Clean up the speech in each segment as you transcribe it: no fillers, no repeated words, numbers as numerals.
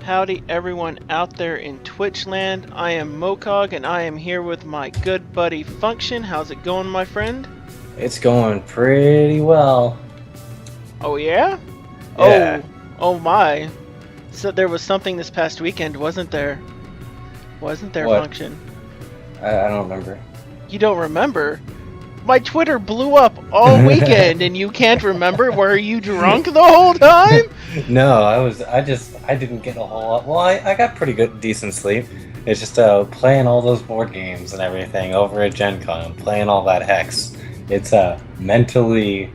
Howdy everyone out there in Twitch land. I am Mokog and I am here with my good buddy Function. How's it going, my friend? It's going pretty well. Oh yeah? Yeah. Oh my. So there was something this past weekend, wasn't there? Wasn't there, What? Function? I don't remember. You don't remember? My Twitter blew up all weekend and you can't remember? Were you drunk the whole time? No, I didn't get a whole lot. Well, I got pretty decent sleep. It's just playing all those board games and everything over at Gencon, playing all that Hex. It's mentally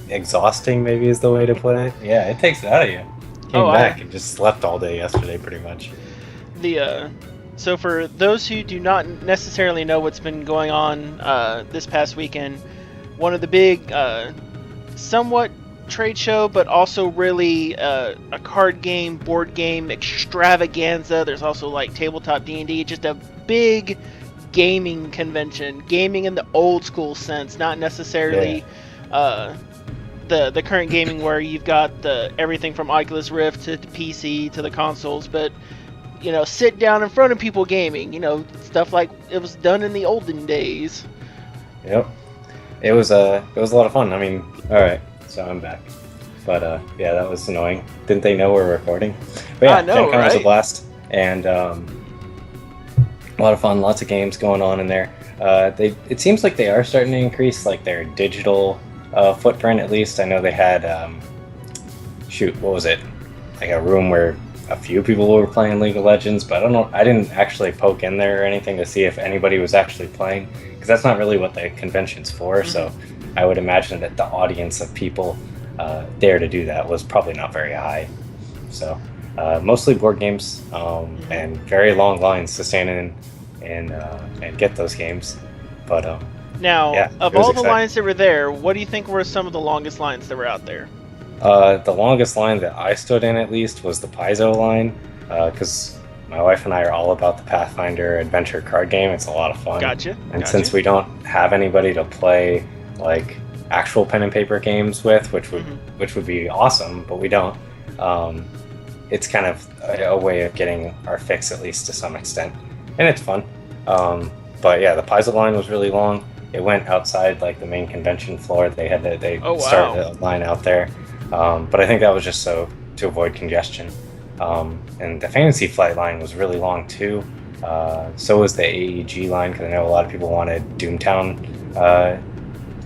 exhausting, maybe is the way to put it. Yeah, it takes it out of you. Came back and just slept all day yesterday, pretty much. So for those who do not necessarily know what's been going on this past weekend, one of the big, somewhat trade show, but also really a card game, board game extravaganza. There's also like tabletop D&D, just a big gaming convention. Gaming in the old school sense, not necessarily the current gaming where you've got everything from Oculus Rift to PC to the consoles, but sit down in front of people gaming, stuff like it was done in the olden days. Yep. It was a lot of fun. I mean, alright, so I'm back. But yeah, that was annoying. Didn't they know we're recording? But yeah, I know, Gencon was a right? blast. And a lot of fun, lots of games going on in there. It seems like they are starting to increase like their digital footprint, at least. I know they had, what was it? Like a room where a few people were playing League of Legends, but I didn't actually poke in there or anything to see if anybody was actually playing, because that's not really what the convention's for. Mm-hmm. So I would imagine that the audience of people there to do that was probably not very high. So mostly board games and very long lines to stand in and get those games. But now, yeah, of all the lines that were there, what do you think were some of the longest lines that were out there? The longest line that I stood in, at least, was the Paizo line, because my wife and I are all about the Pathfinder adventure card game. It's a lot of fun. Gotcha. And since we don't have anybody to play like actual pen and paper games with, which would be awesome, but we don't. It's kind of a way of getting our fix, at least to some extent, and it's fun. But yeah, the Paizo line was really long. It went outside like the main convention floor. They started a line out there. But I think that was just so to avoid congestion. And the Fantasy Flight line was really long too. So was the AEG line, because I know a lot of people wanted Doomtown,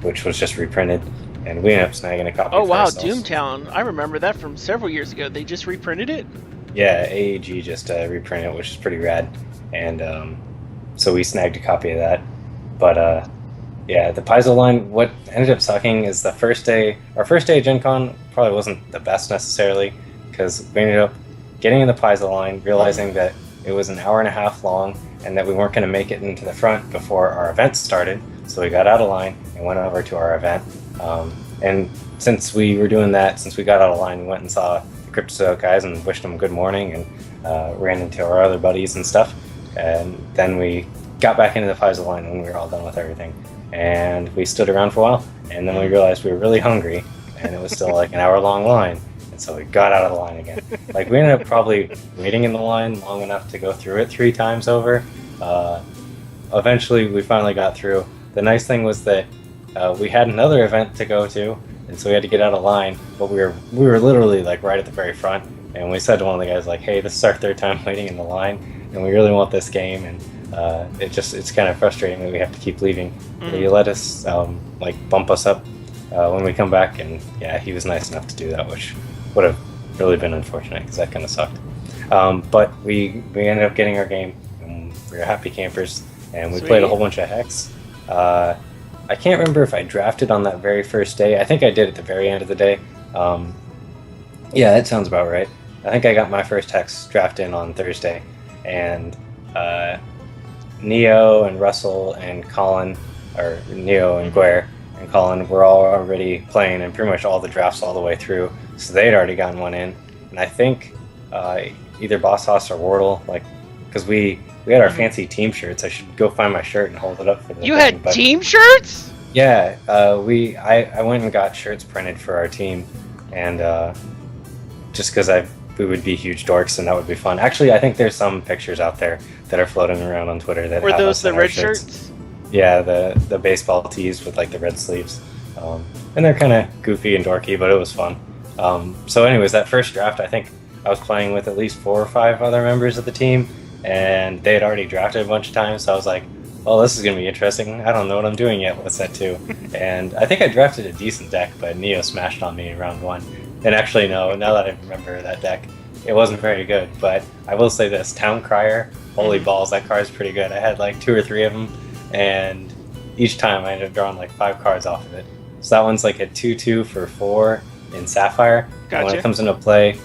which was just reprinted, and we ended up snagging a copy. Oh wow, Doomtown! I remember that from several years ago. They just reprinted it. Yeah, AEG just reprinted it, which is pretty rad, and so we snagged a copy of that. But yeah, the Paizo line, what ended up sucking is our first day at Gen Con probably wasn't the best necessarily, because we ended up getting in the Paizo line, realizing that it was an hour and a half long, and that we weren't going to make it into the front before our event started. So we got out of line and went over to our event. And since we were doing that, since we got out of line, we went and saw the Cryptozoic guys and wished them good morning, and ran into our other buddies and stuff. And then we got back into the Paizo line when we were all done with everything. And we stood around for a while, and then we realized we were really hungry, and it was still like an hour-long line, and so we got out of the line again. Like, we ended up probably waiting in the line long enough to go through it 3 times over. Eventually, we finally got through. The nice thing was that we had another event to go to, and so we had to get out of line, but we were literally like right at the very front, and we said to one of the guys, like, hey, this is our 3rd time waiting in the line, and we really want this game, and it's kind of frustrating that we have to keep leaving. He let us bump us up when we come back, and yeah, he was nice enough to do that, which would have really been unfortunate because that kind of sucked. But we ended up getting our game, and we were happy campers, and we played a whole bunch of Hex. I can't remember if I drafted on that very first day. I think I did at the very end of the day. Yeah, that sounds about right. I think I got my first Hex draft in on Thursday, and Neo and Russell and Colin, or Neo and Guer and Colin, were all already playing, and pretty much all the drafts all the way through, so they'd already gotten one in. And I think either Boss Hoss or Wardle, because we had our fancy team shirts. I should go find my shirt and hold it up for the You had team shirts? Yeah, I went and got shirts printed for our team, and just because I've we would be huge dorks, and that would be fun. Actually, I think there's some pictures out there that are floating around on Twitter that Were have those us the in our red shirts. shirts? Yeah, the baseball tees with like the red sleeves, and they're kind of goofy and dorky, but it was fun. So, anyways, that first draft, I think I was playing with at least 4 or 5 other members of the team, and they had already drafted a bunch of times. So I was like, "Well, this is gonna be interesting. I don't know what I'm doing yet with set 2." And I think I drafted a decent deck, but Neo smashed on me in round 1. And actually, no, now that I remember that deck, it wasn't very good. But I will say this: Town Crier, holy balls, that card's pretty good. I had like 2 or 3 of them, and each time I ended up drawing like 5 cards off of it. So that one's like a 2/2 for 4 in Sapphire. Gotcha. And when it comes into play,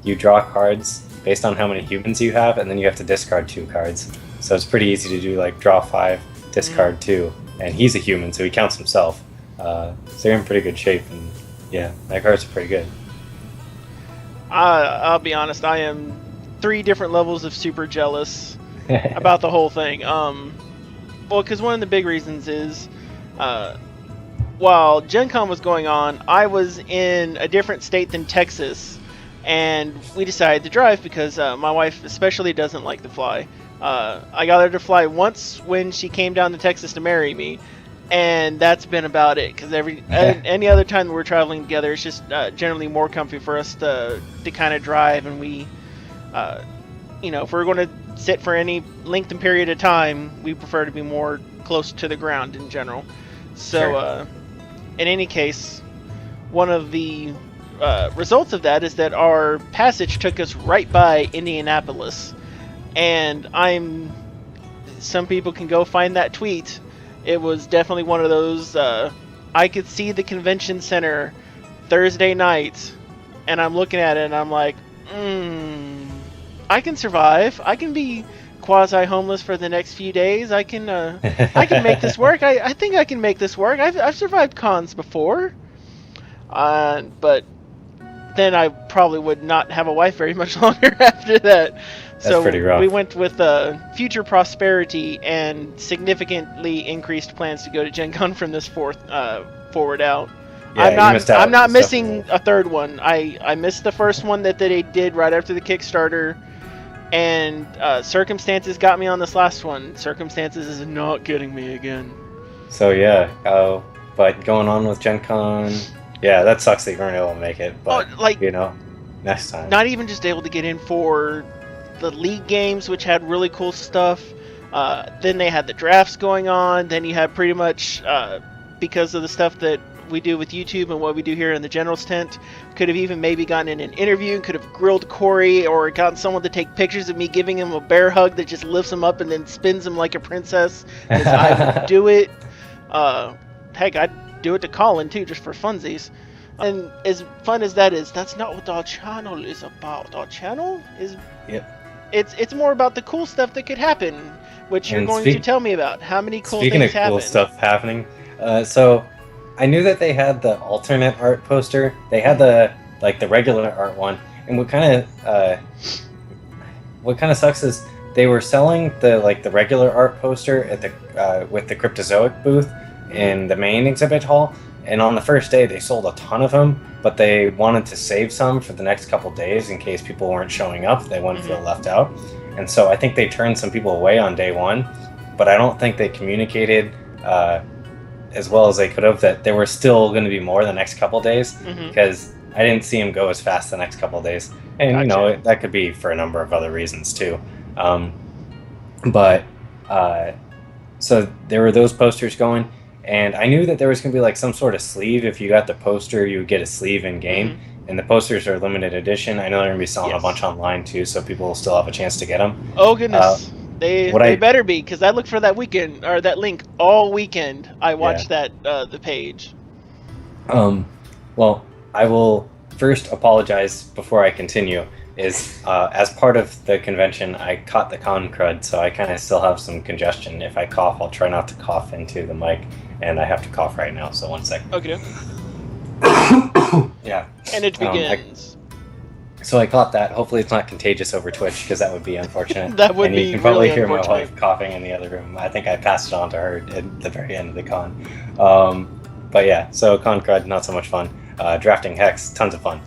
you draw cards based on how many humans you have, and then you have to discard 2 cards. So it's pretty easy to do, like draw 5, discard 2, and he's a human, so he counts himself. So you're in pretty good shape, and yeah, that card's pretty good. I'll be honest, I am 3 different levels of super jealous about the whole thing. Well, because one of the big reasons is, while Gencon was going on, I was in a different state than Texas, and we decided to drive because my wife especially doesn't like to fly. I got her to fly once when she came down to Texas to marry me, and that's been about it. Because any other time that we're traveling together, it's just generally more comfy for us to kind of drive, and we, if we're going to sit for any length and period of time, we prefer to be more close to the ground in general. So, Sure. In any case, one of the results of that is that our passage took us right by Indianapolis, and some people can go find that tweet. It was definitely one of those, I could see the convention center Thursday night, and I'm looking at it and I'm like, I can survive. I can be quasi-homeless for the next few days. I can make this work. I think I can make this work. I've survived cons before. But then I probably would not have a wife very much longer after that. That's pretty rough. We went with future prosperity and significantly increased plans to go to Gencon from this forward out. Yeah, I'm not missing a third one. I missed the first one that they did right after the Kickstarter, and Circumstances got me on this last one. Circumstances is not getting me again. So yeah, but going on with Gen Con, yeah, that sucks that you weren't able to make it. But next time. Not even just able to get in for the league games, which had really cool stuff. Then they had the drafts going on. Then you had pretty much, because of the stuff that we do with YouTube and what we do here in the General's tent, could have even maybe gotten in an interview, could have grilled Corey, or gotten someone to take pictures of me giving him a bear hug that just lifts him up and then spins him like a princess. Because I would do it. Heck, I'd do it to Colin too, just for funsies. And as fun as that is, that's not what our channel is about. Our channel is... Yep. It's more about the cool stuff that could happen, which you're going to tell me about. How many cool things happen? Speaking of cool stuff happening, so I knew that they had the alternate art poster. They had the regular art one, and what kind of sucks is they were selling the regular art poster at the with the Cryptozoic booth in the main exhibit hall, and on the first day they sold a ton of them, but they wanted to save some for the next couple days in case people weren't showing up. They wouldn't feel left out, and so I think they turned some people away on day 1, but I don't think they communicated as well as they could have that there were still going to be more the next couple days, because I didn't see them go as fast the next couple days, and Gotcha. that could be for a number of other reasons too. So there were those posters going, and I knew that there was going to be like some sort of sleeve. If you got the poster, you would get a sleeve in game, and the posters are limited edition. I know they're going to be selling a bunch online too, so people will still have a chance to get them. Oh goodness. They better be, because I looked for that weekend, or that link all weekend. I watched the page. Well, I will first apologize before I continue. As part of the convention, I caught the con crud, so I kind of still have some congestion. If I cough, I'll try not to cough into the mic, and I have to cough right now, so 1 second. Okay. Yeah. And it begins. So I caught that. Hopefully it's not contagious over Twitch, because that would be unfortunate. That would and be you can probably really hear my unfortunate. wife coughing in the other room. I think I passed it on to her at the very end of the con. But yeah, so con crud, not so much fun. Drafting Hex, tons of fun.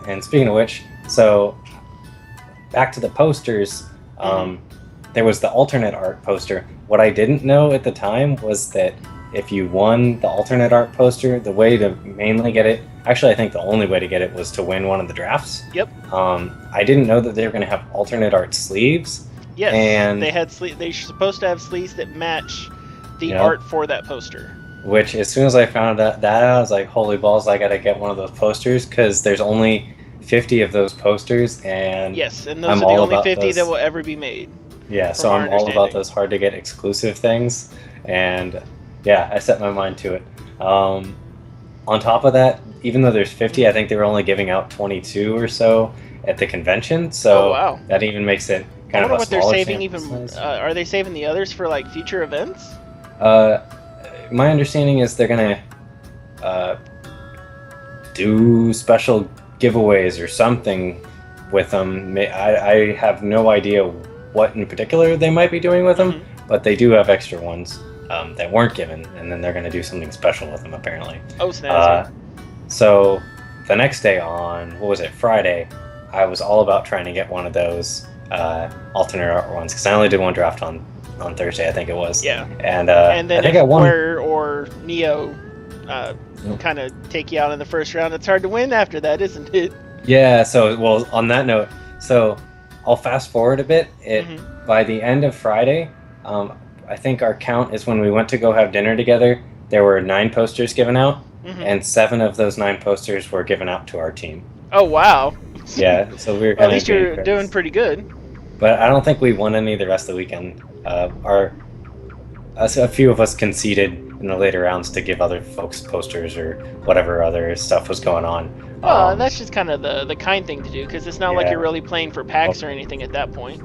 And speaking of which, So back to the posters. There was the alternate art poster. What I didn't know at the time was that if you won the alternate art poster, the way to mainly get it, actually I think the only way to get it was to win one of the drafts. Yep. I didn't know that they were going to have alternate art sleeves. Yes, and they had they're supposed to have sleeves that match the art for that poster. Which, as soon as I found that out, I was like, holy balls, I got to get one of those posters, because there's only 50 of those posters, and yes, and those are the only 50 that will ever be made. Yeah, so I'm all about those hard to get exclusive things, and yeah, I set my mind to it. On top of that, even though there's 50, I think they were only giving out 22 or so at the convention, so that even makes it kind of a smaller. I wonder what they're saving. Even are they saving the others for like future events? My understanding is they're gonna do special giveaways or something with them. I have no idea what in particular they might be doing with them, but they do have extra ones that weren't given, and then they're going to do something special with them apparently. Oh, snazzy. So the next day on, what was it, Friday, I was all about trying to get one of those alternate art ones, because I only did one draft on Thursday, I think it was. Yeah. And then I think if I won. or Neo kind of take you out in the first round, it's hard to win after that, isn't it? Yeah, so, well, on that note, so I'll fast forward a bit. By the end of Friday, I think our count is when we went to go have dinner together, there were 9 posters given out, and 7 of those 9 posters were given out to our team. Oh, wow. Yeah, so we were at least you're doing pretty good. But I don't think we won any the rest of the weekend. A few of us conceded in the later rounds to give other folks posters or whatever other stuff was going on. Well, that's just kind of the kind thing to do, because it's not like you're really playing for packs or anything at that point.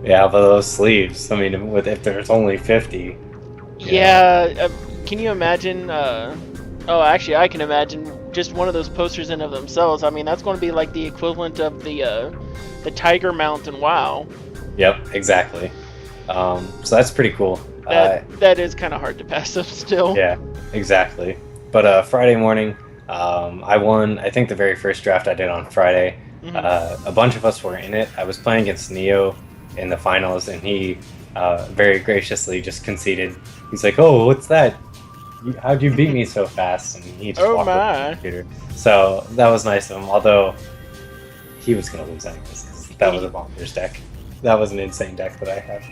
Yeah, but those sleeves, I mean, if there's only 50. Yeah, can you imagine? Actually, I can imagine just one of those posters in of themselves. I mean, that's going to be like the equivalent of the Tiger Mount in WoW. Yep, exactly. So that's pretty cool. That is kind of hard to pass up still. Yeah, exactly. But Friday morning, I won, I think, the very first draft I did on Friday. A bunch of us were in it. I was playing against Neo in the finals, and he very graciously just conceded. He's like, "Oh, what's that? How'd you beat me so fast?" And he just walked up to the computer. So that was nice of him, although he was going to lose anyways, because that was a bonkers deck. That was an insane deck that I have.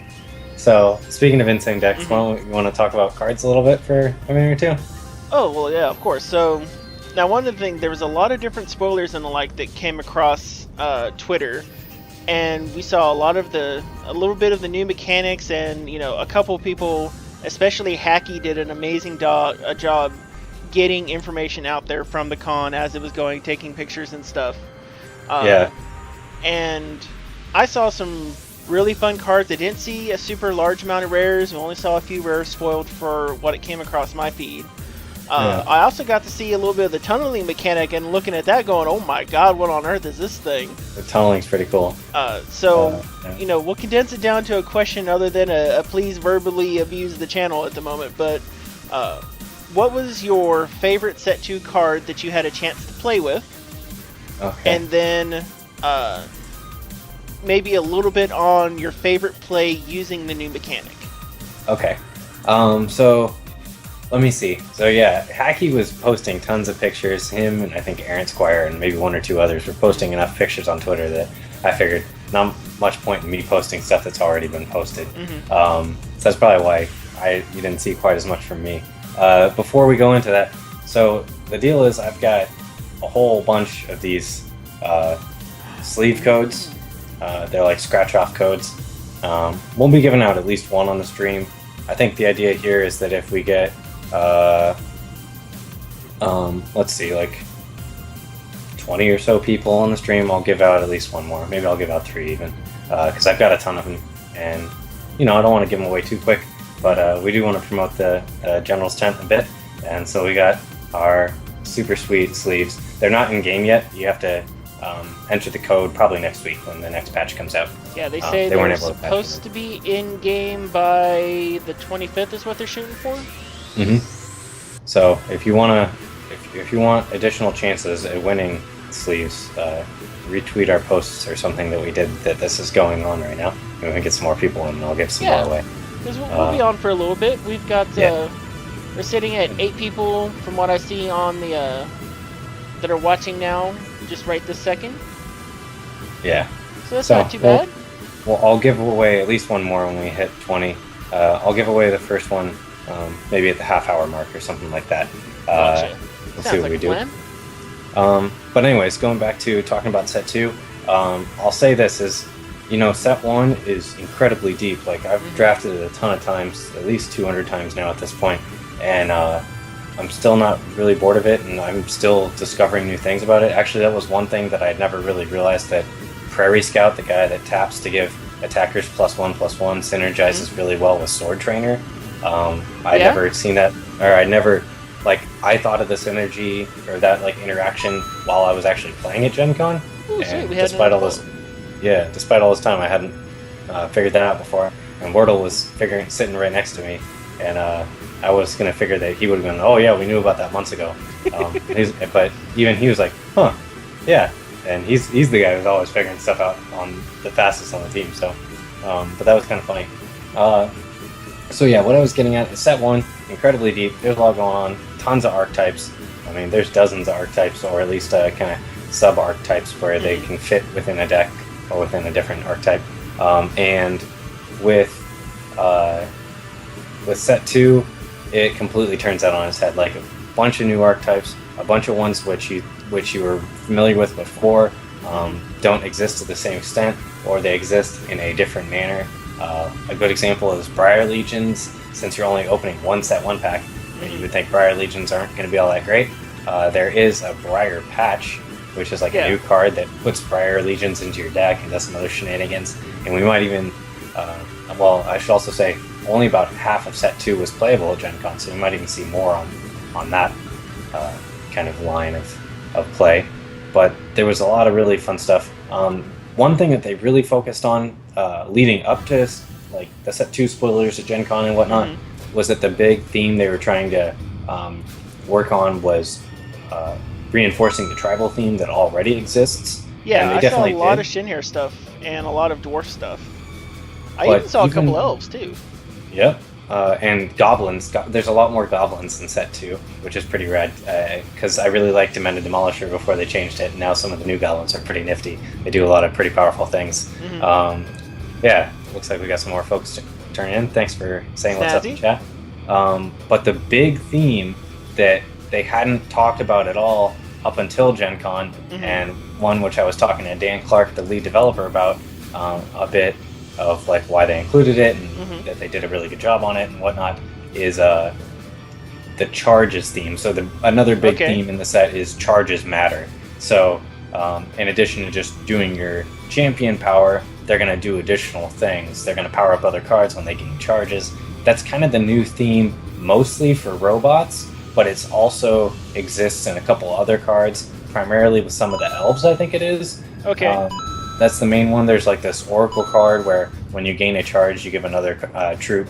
So, speaking of insane decks, you want to talk about cards a little bit for a minute or two? Oh, well, yeah, of course. So, now one of the things, there was a lot of different spoilers and the like that came across Twitter, and we saw a little bit of the new mechanics, and, a couple people, especially Hacky, did an amazing job getting information out there from the con as it was going, taking pictures and stuff. Yeah. And I saw some really fun cards. I didn't see a super large amount of rares. We only saw a few rares spoiled for what it came across my feed. I also got to see a little bit of the tunneling mechanic, and looking at that going, oh my god, what on earth is this thing? The tunneling's pretty cool. We'll condense it down to a question other than a please verbally abuse the channel at the moment, but what was your favorite Set 2 card that you had a chance to play with? Okay. And then maybe a little bit on your favorite play using the new mechanic. Okay. So let me see. So yeah, Hacky was posting tons of pictures. Him and I think Aaron Squire and maybe 1 or 2 others were posting enough pictures on Twitter that I figured not much point in me posting stuff that's already been posted. So that's probably why you didn't see quite as much from me. Before we go into that, so the deal is I've got a whole bunch of these sleeve codes. They're like scratch-off codes. We'll be giving out at least one on the stream. I think the idea here is that if we get, let's see, like 20 or so people on the stream, I'll give out at least one more. Maybe I'll give out 3 even, because I've got a ton of them, and I don't want to give them away too quick, but we do want to promote the General's Tent a bit, and so we got our super sweet sleeves. They're not in game yet. You have to enter the code probably next week when the next patch comes out. Yeah, they say they're supposed to be in game by the 25th is what they're shooting for. So if you want additional chances at winning sleeves, retweet our posts or something that we did that this is going on right now. And we can get some more people in, and I'll give some more away. Because we'll be on for a little bit. We've got we're sitting at 8 people from what I see on the that are watching now, just right this second. Yeah. So that's not too bad. Well, I'll give away at least one more when we hit 20. I'll give away the first one maybe at the half-hour mark or something like that. Gotcha. We'll Sounds see what like we a do. plan. But anyways, going back to talking about set 2, I'll say this is, set 1 is incredibly deep. Like, I've drafted it a ton of times, at least 200 times now at this point, and I'm still not really bored of it, and I'm still discovering new things about it. Actually, that was one thing that I never really realized, that Prairie Scout, the guy that taps to give attackers +1/+1, synergizes really well with Sword Trainer. I'd never seen that, or I thought of the synergy or that interaction while I was actually playing at Gen Con. Ooh, and sweet. despite all this time, I hadn't figured that out before. And Wordle was sitting right next to me, and I was gonna figure that he would have been, oh yeah, we knew about that months ago. But even he was like, huh, yeah. And he's the guy who's always figuring stuff out on the fastest on the team. So, but that was kind of funny. So yeah, what I was getting at is set 1, incredibly deep. There's a lot going on. Tons of archetypes. I mean, there's dozens of archetypes, or at least kind of sub-archetypes where they can fit within a deck or within a different archetype. And with set 2, it completely turns that on its head. Like, a bunch of new archetypes, a bunch of ones which you were familiar with before don't exist to the same extent, or they exist in a different manner. A good example is Briar Legions. Since you're only opening one set 1 pack, you would think Briar Legions aren't going to be all that great. There is a Briar Patch, which is a new card that puts Briar Legions into your deck and does some other shenanigans. And we might even, I should also say, only about half of set 2 was playable at Gen Con, so we might even see more on that kind of line of play. But there was a lot of really fun stuff. One thing that they really focused on leading up to the set 2 spoilers at Gen Con and whatnot was that the big theme they were trying to work on was reinforcing the tribal theme that already exists. Yeah, and they I saw a lot did. of Shinhair stuff and a lot of Dwarf stuff. I even saw a couple elves too. Yep. And goblins. There's a lot more goblins in set 2, which is pretty rad, because I really liked Demented Demolisher before they changed it, and now some of the new goblins are pretty nifty. They do a lot of pretty powerful things. Yeah, looks like we got some more folks to turn in. Thanks for saying what's up in chat. But the big theme that they hadn't talked about at all up until Gen Con, and one which I was talking to Dan Clark, the lead developer, about a bit of why they included it and that they did a really good job on it and whatnot, is the charges theme. So another big theme in the set is charges matter. So in addition to just doing your champion power, they're going to do additional things. They're going to power up other cards when they gain charges. That's kind of the new theme, mostly for robots, but it's also exists in a couple other cards, primarily with some of the elves, I think it is. That's the main one. There's this Oracle card where when you gain a charge, you give another troop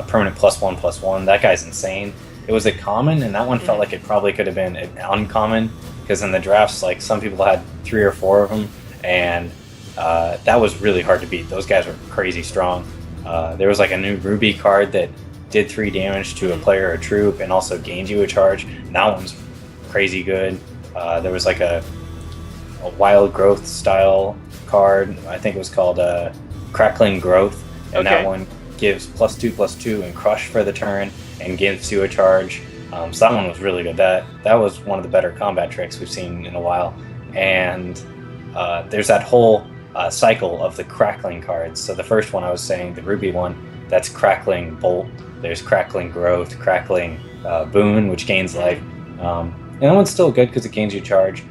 permanent +1/+1. That guy's insane. It was a common, and that one felt like it probably could have been an uncommon, because in the drafts, some people had 3 or 4 of them, and that was really hard to beat. Those guys were crazy strong. There was a new Ruby card that did 3 damage to a player or troop and also gained you a charge. And that one's crazy good. There was a Wild Growth style card. I think it was called Crackling Growth, and that one gives +2/+2 and Crush for the turn and gives you a charge. So that one was really good. That was one of the better combat tricks we've seen in a while. And there's that whole cycle of the crackling cards. So the first one I was saying, the Ruby one, that's Crackling Bolt. There's Crackling Growth, Crackling Boon, which gains life. And that one's still good because it gains you charge.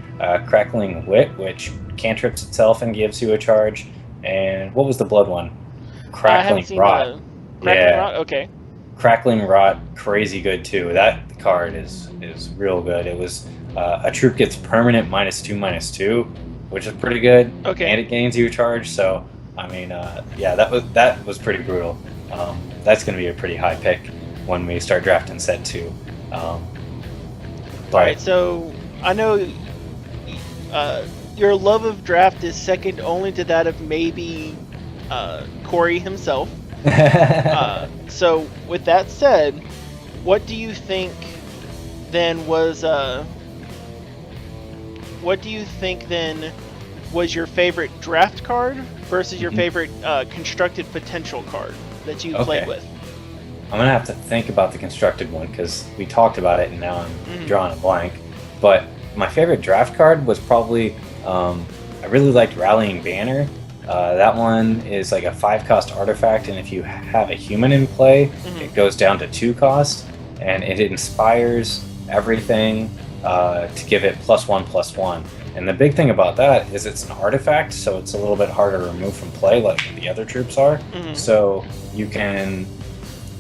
Crackling Wit, which cantrips itself and gives you a charge. And what was the blood one? Crackling Rot. Rot? Okay. Crackling Rot, crazy good too. That card is real good. It was a troop gets permanent -2/-2, which is pretty good. And it gains you a charge. So I mean, that was pretty brutal. That's going to be a pretty high pick when we start drafting set 2. Alright, so I know your love of draft is second only to that of maybe Corey himself. So with that said, what do you think then was your favorite draft card versus your favorite constructed potential card that you played with? I'm gonna have to think about the constructed one because we talked about it and now I'm drawing a blank. But my favorite draft card was probably I really liked Rallying Banner. That one is like a 5-cost artifact, and if you have a human in play, it goes down to 2 cost, and it inspires everything to give it +1/+1. And the big thing about that is it's an artifact, so it's a little bit harder to remove from play like the other troops are. So you can,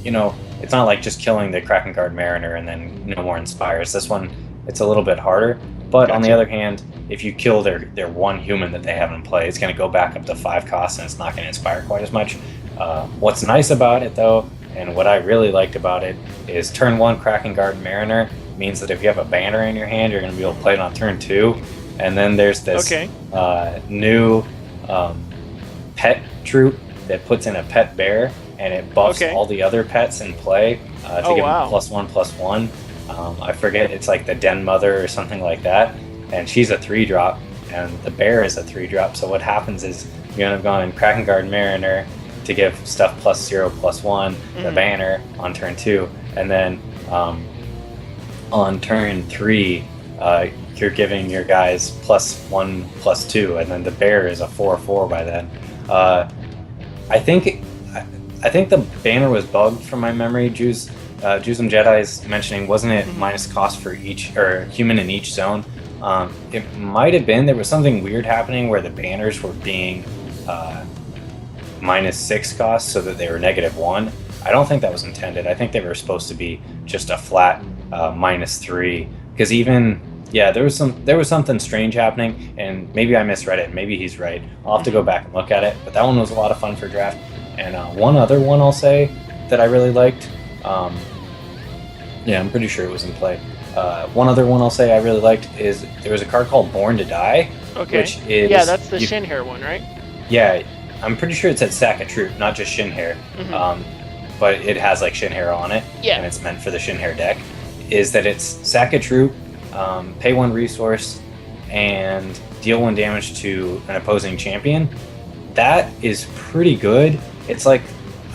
it's not like just killing the Kraken Guard Mariner and then no more inspires. This one, it's a little bit harder. But on the other hand, if you kill their one human that they have in play, it's going to go back up to 5 costs and it's not going to inspire quite as much. What's nice about it, though, and what I really liked about it, is turn 1 Kraken Guard Mariner means that if you have a banner in your hand, you're going to be able to play it on turn 2. And then there's this new pet troop that puts in a pet bear, and it buffs all the other pets in play to give them +1/+1. I forget, it's like the Den Mother or something like that, and she's a 3-drop, and the bear is a 3-drop. So what happens is you end up going Kraken Guard Mariner to give stuff +0/+1, the banner on turn 2, and then on turn 3 you're giving your guys +1/+2, and then the bear is a 4/4 by then. I think the banner was bugged from my memory. Jews and Jedi's mentioning, wasn't it minus cost for each, or human in each zone? It might have been. There was something weird happening where the banners were being -6 cost, so that they were -1. I don't think that was intended. I think they were supposed to be just a flat -3. Because there was something strange happening, and maybe I misread it. Maybe he's right. I'll have to go back and look at it. But that one was a lot of fun for draft. And one other one I'll say that I really liked. I'm pretty sure it was in play. One other one I'll say I really liked is there was a card called Born to Die. Which is, that's the Shinhair one, right? Yeah, I'm pretty sure it said Sack a Troop, not just Shinhair. But it has like Shinhair on it, and it's meant for the Shinhair deck. Is that it's Sack a Troop, pay 1 resource, and deal 1 damage to an opposing champion. That is pretty good. It's like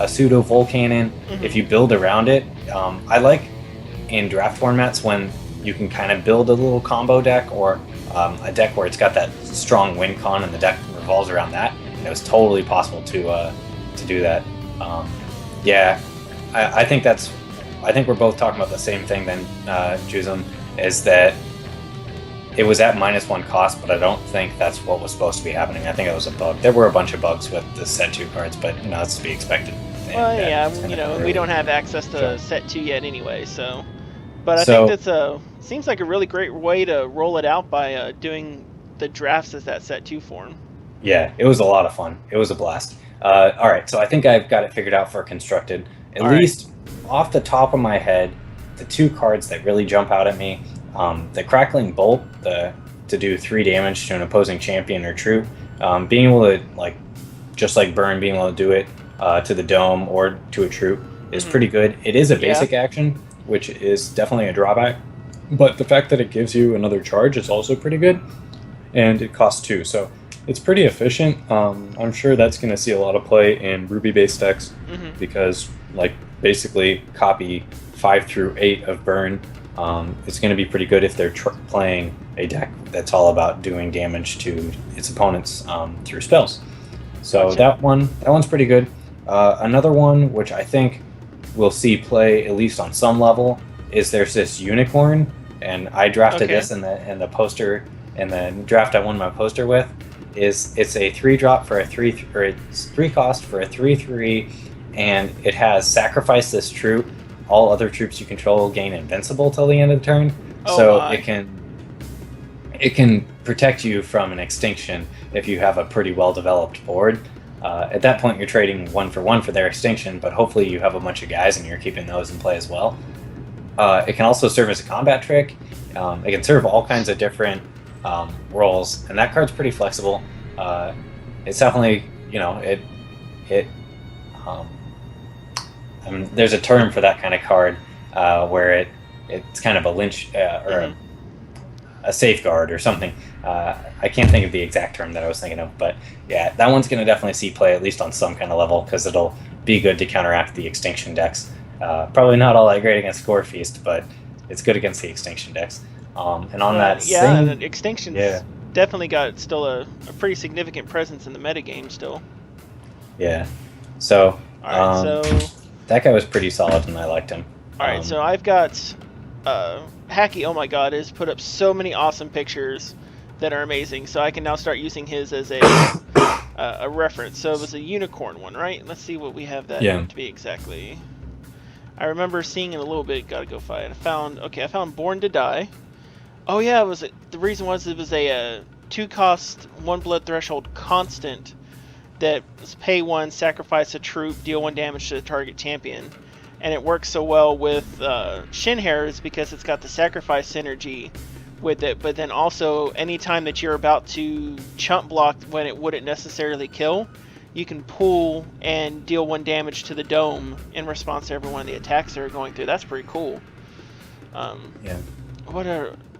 a pseudo Volcanon if you build around it. I like in draft formats when you can kind of build a little combo deck, or a deck where it's got that strong win con and the deck revolves around that. And it was totally possible to do that. I think we're both talking about the same thing then, Jusum, is that it was at -1 cost, but I don't think that's what was supposed to be happening. I think it was a bug. There were a bunch of bugs with the set 2 cards, but that's to be expected. We don't have access to set 2 yet anyway, so. But I think that's seems like a really great way to roll it out by doing the drafts as that set 2 form. Yeah, it was a lot of fun. It was a blast. All right, so I think I've got it figured out for constructed. At least off the top of my head, the 2 cards that really jump out at me, the Crackling Bolt, to do 3 damage to an opposing champion or troop, being able to, like, just like Burn, being able to do it to the dome or to a troop is pretty good. It is a basic action, which is definitely a drawback, but the fact that it gives you another charge is also pretty good, and it costs 2, so it's pretty efficient. I'm sure that's going to see a lot of play in Ruby-based decks because, like, basically copy 5 through 8 of Burn. It's going to be pretty good if they're playing a deck that's all about doing damage to its opponents through spells. So that one's pretty good. Another one, which I think we'll see play at least on some level, is there's this Unicorn, and I drafted this in the poster, in the draft I won my poster with. It's a 3-drop for a 3, or it's 3 cost for a 3/3, and it has sacrifice this troop. All other troops you control gain invincible till the end of the turn. It can protect you from an extinction if you have a pretty well-developed board. At that point, you're trading 1 for 1 for their extinction, but hopefully you have a bunch of guys and you're keeping those in play as well. It can also serve as a combat trick. It can serve all kinds of different rolls, and that card's pretty flexible. It's definitely, it um, there's a term for that kind of card where it's kind of a lynch or a safeguard or something. I can't think of the exact term that I was thinking of, but yeah, that one's going to definitely see play at least on some kind of level because it'll be good to counteract the extinction decks. Probably not all that great against Score Feast, but it's good against the extinction decks. And on that same... and Extinction's definitely got still a pretty significant presence in the metagame still. Yeah. So, so that guy was pretty solid and I liked him. Alright, so I've got Hacky, oh my god, has put up so many awesome pictures that are amazing, so I can now start using his as a reference. So it was a unicorn one, right? Let's see what we have that to be exactly. I remember seeing it a little bit. Gotta go find it. I found Born to Die. Oh yeah, the reason was it was a 2-cost 1 blood threshold constant that was pay 1, sacrifice a troop, deal 1 damage to the target champion. And it works so well with Shinhair is because it's got the sacrifice synergy with it, but then also anytime that you're about to chump block when it wouldn't necessarily kill, you can pull and deal 1 damage to the dome in response to every one of the attacks that are going through. That's pretty cool.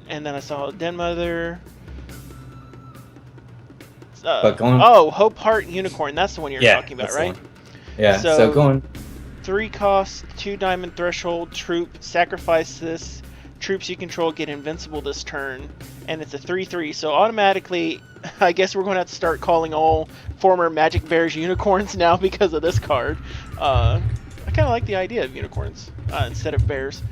And then I saw Den Mother. Hope Heart Unicorn. That's the one you're talking about, right? Yeah. So going 3 cost, 2 diamond threshold, troop, sacrifice this. Troops you control get invincible this turn, and it's a 3/3. So automatically, I guess we're going to have to start calling all former Magic Bears unicorns now because of this card. I kind of like the idea of unicorns instead of bears.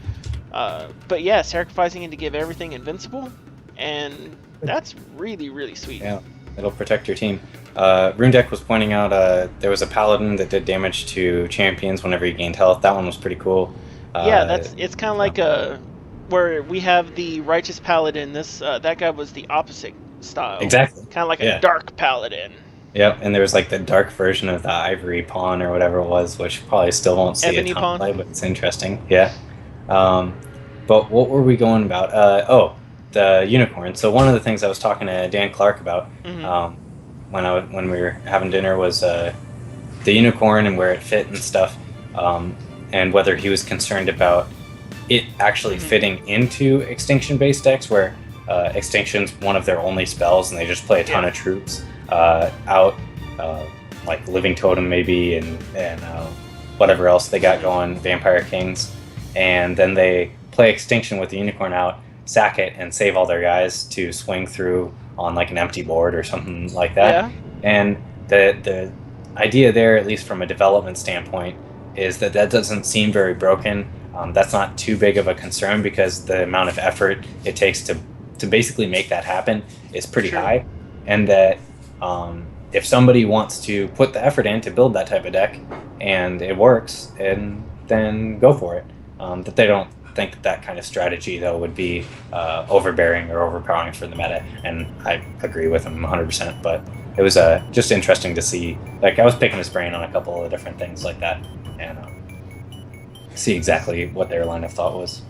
But yeah, sacrificing it to give everything invincible, and that's really, really sweet. Yeah, it'll protect your team. Rundeck was pointing out there was a paladin that did damage to champions whenever he gained health. That one was pretty cool. It's kind of like where we have the righteous paladin. That guy was the opposite style. Exactly. Kind of like a dark paladin. Yep, and there was like the dark version of the ivory pawn or whatever it was, which probably still won't see Ebony a ton pawn. of play, but it's interesting. Yeah. But what were we going about? The unicorn. So one of the things I was talking to Dan Clark about when we were having dinner was the unicorn and where it fit and stuff, and whether he was concerned about it actually fitting into extinction-based decks where Extinction's one of their only spells and they just play a ton of troops out, like Living Totem maybe and whatever else they got going, Vampire Kings, and then they play Extinction with the unicorn out, sack it, and save all their guys to swing through on like an empty board or something like that. Yeah. And the idea there, at least from a development standpoint, is that doesn't seem very broken. That's not too big of a concern because the amount of effort it takes to basically make that happen is pretty high, and that if somebody wants to put the effort in to build that type of deck and it works, and then go for it. That they don't think that kind of strategy though would be overbearing or overpowering for the meta, and I agree with him 100%. But it was just interesting to see. Like, I was picking his brain on a couple of different things like that, and see exactly what their line of thought was.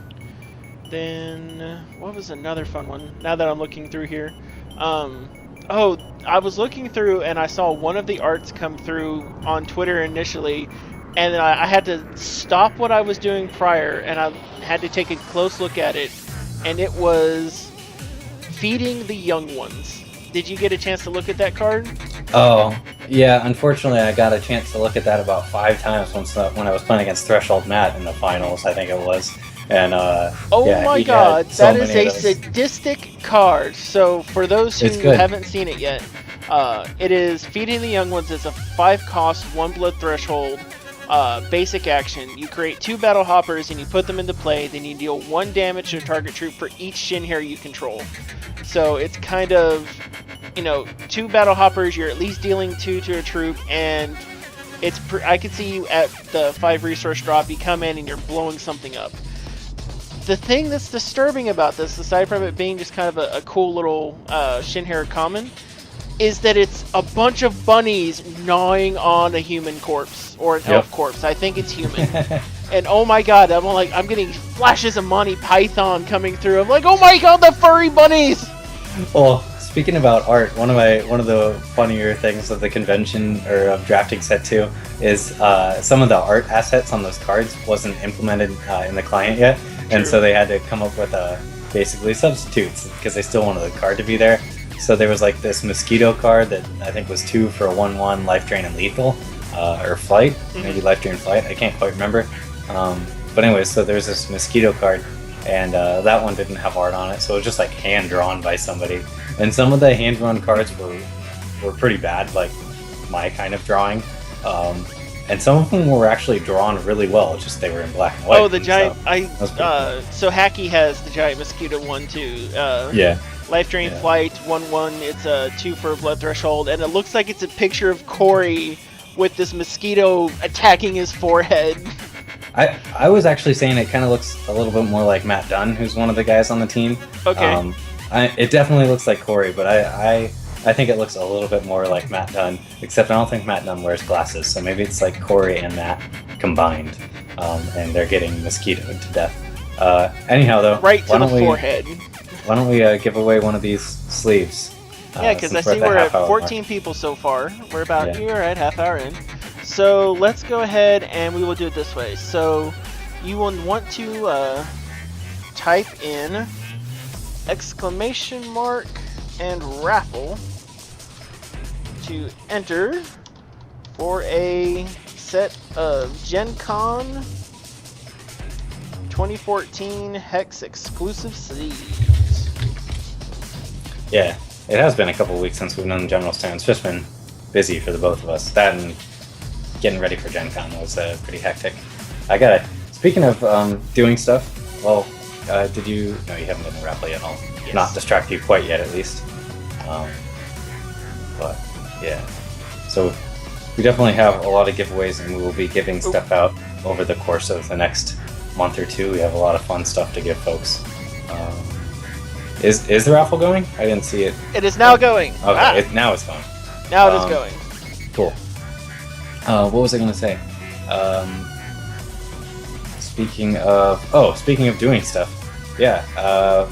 Then what was another fun one? Now that I'm looking through here, I was looking through and I saw one of the arts come through on Twitter initially, and then I had to stop what I was doing prior and I had to take a close look at it, and it was feeding the young ones. Did you get a chance to look at that card? Oh, yeah, unfortunately I got a chance to look at that about 5 times when I was playing against Threshold Matt in the finals, I think it was. And my god, that is a sadistic card. So for those who haven't seen it yet, it is Feeding the Young Ones. It's a 5-cost, 1 blood threshold, basic action. You create 2 battle hoppers and you put them into play, then you deal 1 damage to a target troop for each Shinhair you control. So it's kind of, 2 battle hoppers, you're at least dealing 2 to a troop, and I could see you at the 5 resource drop, you come in and you're blowing something up. The thing that's disturbing about this, aside from it being just kind of a cool little Shinhair common, is that it's a bunch of bunnies gnawing on a human corpse, or an elf corpse. I think it's human. And oh my god, I'm getting flashes of Monty Python coming through. I'm like, oh my god, the furry bunnies! Well, speaking about art, one of the funnier things of the convention or of drafting set 2 is some of the art assets on those cards wasn't implemented in the client yet, and so they had to come up with basically substitutes because they still wanted the card to be there. So there was like this mosquito card that I think was 2 for a 1/1 life drain and lethal, or flight, maybe life drain flight. I can't quite remember. But anyway, so there's this mosquito card. And that one didn't have art on it, so it was just like hand drawn by somebody. And some of the hand drawn cards were pretty bad, like my kind of drawing. And some of them were actually drawn really well. It's just they were in black and white. Oh, the giant! Cool. So Hacky has the giant mosquito one too. Yeah. Life Drain Flight 1/1. It's a 2 for Blood Threshold, and it looks like it's a picture of Corey with this mosquito attacking his forehead. I was actually saying it kind of looks a little bit more like Matt Dunn, who's one of the guys on the team. Okay. It definitely looks like Corey, but I think it looks a little bit more like Matt Dunn, except I don't think Matt Dunn wears glasses, so maybe it's like Corey and Matt combined, and they're getting mosquitoed to death. Anyhow, though, right to the forehead. Why don't we give away one of these sleeves? Yeah, because I see we're at 14 people so far. We're about here at half hour in. So let's go ahead and we will do it this way. So you will want to type in exclamation mark and raffle to enter for a set of Gencon 2014 Hex exclusive sleeves. Yeah, it has been a couple weeks since we've done the general stand. It's just been busy for the both of us. That and getting ready for Gen Con was pretty hectic. Speaking of doing stuff, well, did you... No, you haven't done the raffle yet. I'll not distract you quite yet, at least. But, yeah. So, we definitely have a lot of giveaways, and we will be giving stuff out over the course of the next month or two. We have a lot of fun stuff to give folks. Is the raffle going? I didn't see it. It is now going. Okay, now it's going. Now it is going. Cool. What was I going to say? Speaking of doing stuff,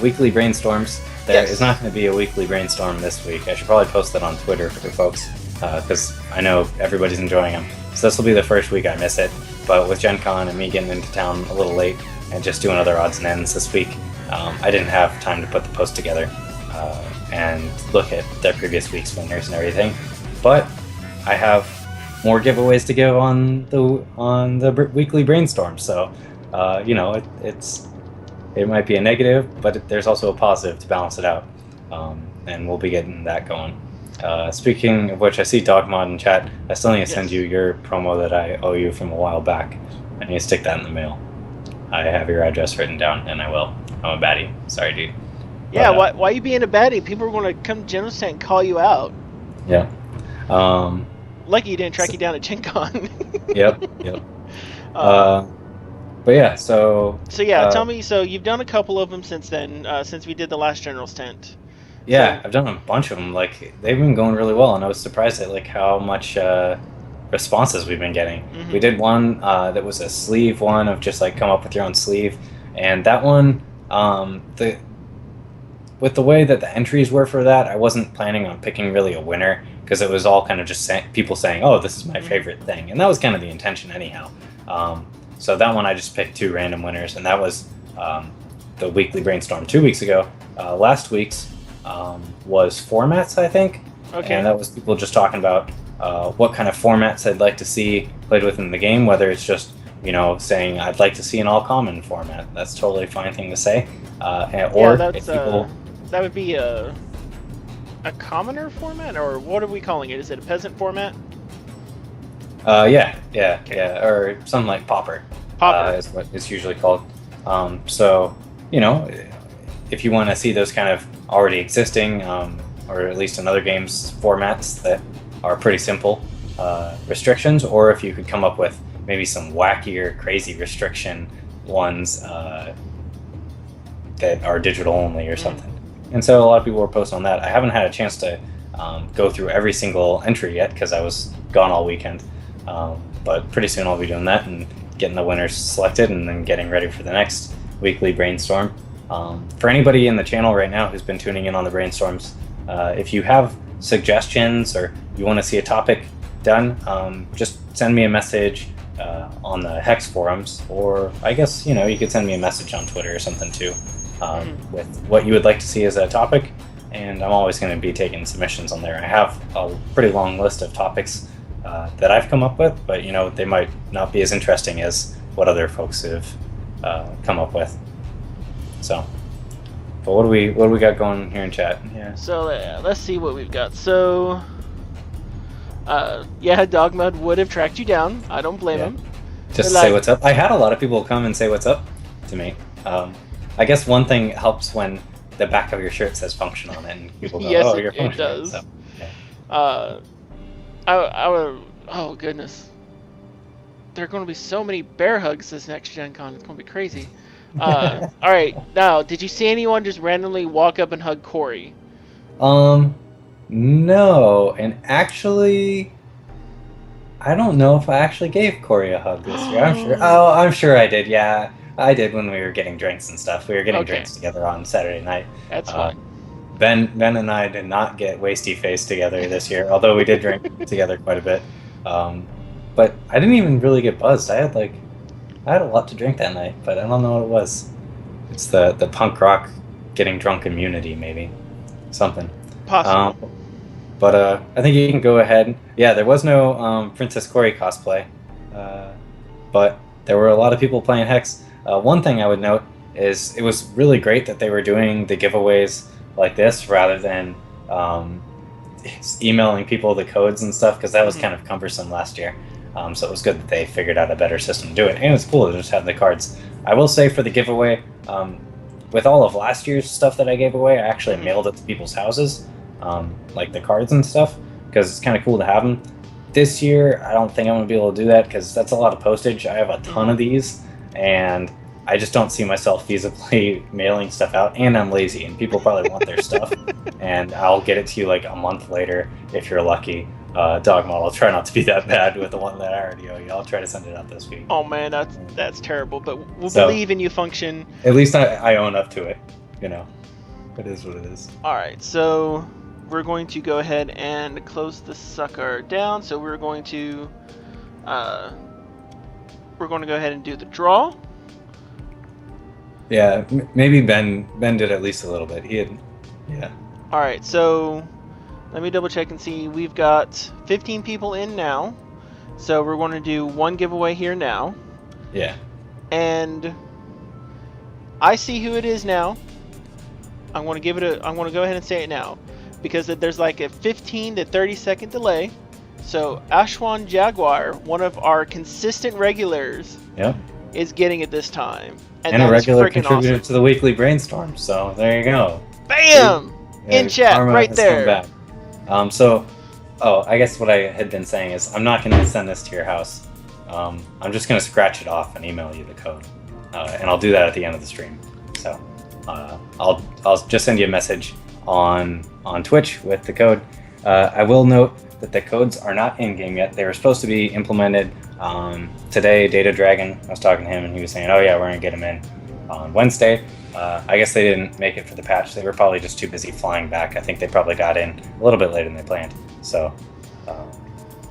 weekly brainstorms. There is not going to be a weekly brainstorm this week. I should probably post that on Twitter for folks, because I know everybody's enjoying them. So this will be the first week I miss it. But with Gen Con and me getting into town a little late and just doing other odds and ends this week, I didn't have time to put the post together and look at the previous week's winners and everything. But I have more giveaways to give on the weekly brainstorm. So, it might be a negative, but there's also a positive to balance it out. And we'll be getting that going. Speaking of which, I see Dogmod in chat. I still need to send you your promo that I owe you from a while back. I need to stick that in the mail. I have your address written down, and I will. I'm a baddie. Sorry, dude. Yeah, but, why are you being a baddie? People are going to come to General Stand and call you out. Yeah. Lucky you didn't track you down at Gen Con. Yep. But yeah, so tell me. So you've done a couple of them since then, since we did the last General's Tent. Yeah, I've done a bunch of them. Like, they've been going really well, and I was surprised at how much responses we've been getting. Mm-hmm. We did one that was a sleeve one of just come up with your own sleeve, and that one, with the way that the entries were for that, I wasn't planning on picking really a winner, because it was all kind of just people saying, "Oh, this is my favorite thing," and that was kind of the intention anyhow. So that one I just picked 2 random winners, and that was the weekly brainstorm 2 weeks ago. Last week's was formats, I think. Okay. And that was people just talking about what kind of formats I'd like to see played within the game, whether it's just, saying I'd like to see an all-common format. That's totally fine thing to say. That would be a commoner format, or what are we calling it? Is it a peasant format? Yeah, or something like Pauper. Pauper is what it's usually called. So, if you want to see those kind of already existing, or at least in other games, formats that are pretty simple restrictions, or if you could come up with maybe some wackier, crazy restriction ones that are digital only or something. And so a lot of people were posting on that. I haven't had a chance to go through every single entry yet because I was gone all weekend. But pretty soon I'll be doing that and getting the winners selected and then getting ready for the next weekly brainstorm. For anybody in the channel right now who's been tuning in on the brainstorms, if you have suggestions or you want to see a topic done, just send me a message on the Hex forums, or I guess you could send me a message on Twitter or something too, with what you would like to see as a topic. And I'm always going to be taking submissions on there. I have a pretty long list of topics that I've come up with, but they might not be as interesting as what other folks have come up with. So, but what do we got going here in chat? Yeah. So let's see what we've got. So, yeah, Dogmud would have tracked you down. I don't blame him. Just say what's up. I had a lot of people come and say what's up to me. I guess one thing helps when the back of your shirt says function on it, and people go, yes, "Oh, you're function." It does. So, yeah. Oh goodness, there are going to be so many bear hugs this next Gen Con. It's going to be crazy. All right, now, did you see anyone just randomly walk up and hug Corey? No, and actually, I don't know if I actually gave Corey a hug this year. I'm sure. Oh, I'm sure I did. Yeah. I did when we were getting drinks and stuff. We were getting drinks together on Saturday night. That's fine. Ben and I did not get wasty face together this year, although we did drink together quite a bit. But I didn't even really get buzzed. I had a lot to drink that night, but I don't know what it was. It's the punk rock getting drunk immunity, maybe. Something. Possible. But I think you can go ahead. Yeah, there was no Princess Corey cosplay, but there were a lot of people playing Hex. One thing I would note is it was really great that they were doing the giveaways like this rather than emailing people the codes and stuff, because that was kind of cumbersome last year. So it was good that they figured out a better system to do it. And it's cool to just have the cards. I will say for the giveaway, with all of last year's stuff that I gave away, I actually mailed it to people's houses, like the cards and stuff, because it's kind of cool to have them. This year, I don't think I'm going to be able to do that because that's a lot of postage. I have a ton of these, and I just don't see myself feasibly mailing stuff out, and I'm lazy, and people probably want their stuff, and I'll get it to you like a month later if you're lucky. Dog model, I'll try not to be that bad with the one that I already owe you. I'll try to send it out this week. Oh man, that's terrible, but we'll believe in you, Function. At least I own up to it, It is what it is. Alright, so we're going to go ahead and close the sucker down. So we're going to go ahead and do the draw. Yeah, maybe Ben did at least a little bit. He had, yeah. All right, so let me double check and see. We've got 15 people in now, so we're going to do one giveaway here now. Yeah. And I see who it is now. I'm going to go ahead and say it now, because there's like a 15 to 30 second delay. So Ashwan Jaguar, one of our consistent regulars, is getting it this time. And a regular contributor to the weekly brainstorm. So there you go. Bam! In chat, right there. I guess what I had been saying is I'm not going to send this to your house. I'm just going to scratch it off and email you the code. And I'll do that at the end of the stream. So I'll just send you a message on Twitch with the code. I will note that the codes are not in-game yet. They were supposed to be implemented today. Data Dragon, I was talking to him and he was saying, oh yeah, we're going to get them in on Wednesday. I guess they didn't make it for the patch. They were probably just too busy flying back. I think they probably got in a little bit later than they planned. So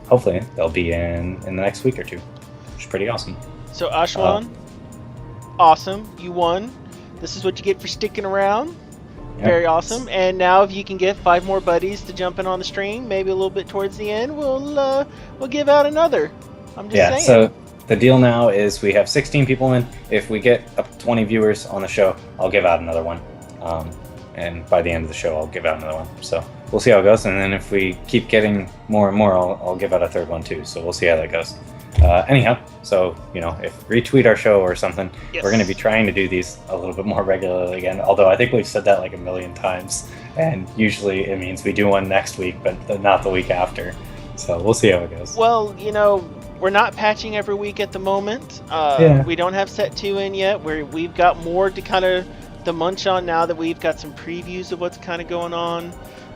hopefully they'll be in the next week or two, which is pretty awesome. So Ashwan, awesome. You won. This is what you get for sticking around. Very awesome. And now if you can get 5 more buddies to jump in on the stream, maybe a little bit towards the end, we'll give out another. I'm just saying. So the deal now is we have 16 people in. If we get up to 20 viewers on the show, I'll give out another one. And by the end of the show, I'll give out another one. So we'll see how it goes. And then if we keep getting more and more, I'll give out a third one too. So we'll see how that goes. Anyhow, so, if retweet our show or something, we're going to be trying to do these a little bit more regularly again. Although I think we've said that like a million times. And usually it means we do one next week, but not the week after. So we'll see how it goes. Well, we're not patching every week at the moment. We don't have set 2 in yet. We've got more to kind of the munch on now that we've got some previews of what's kind of going on.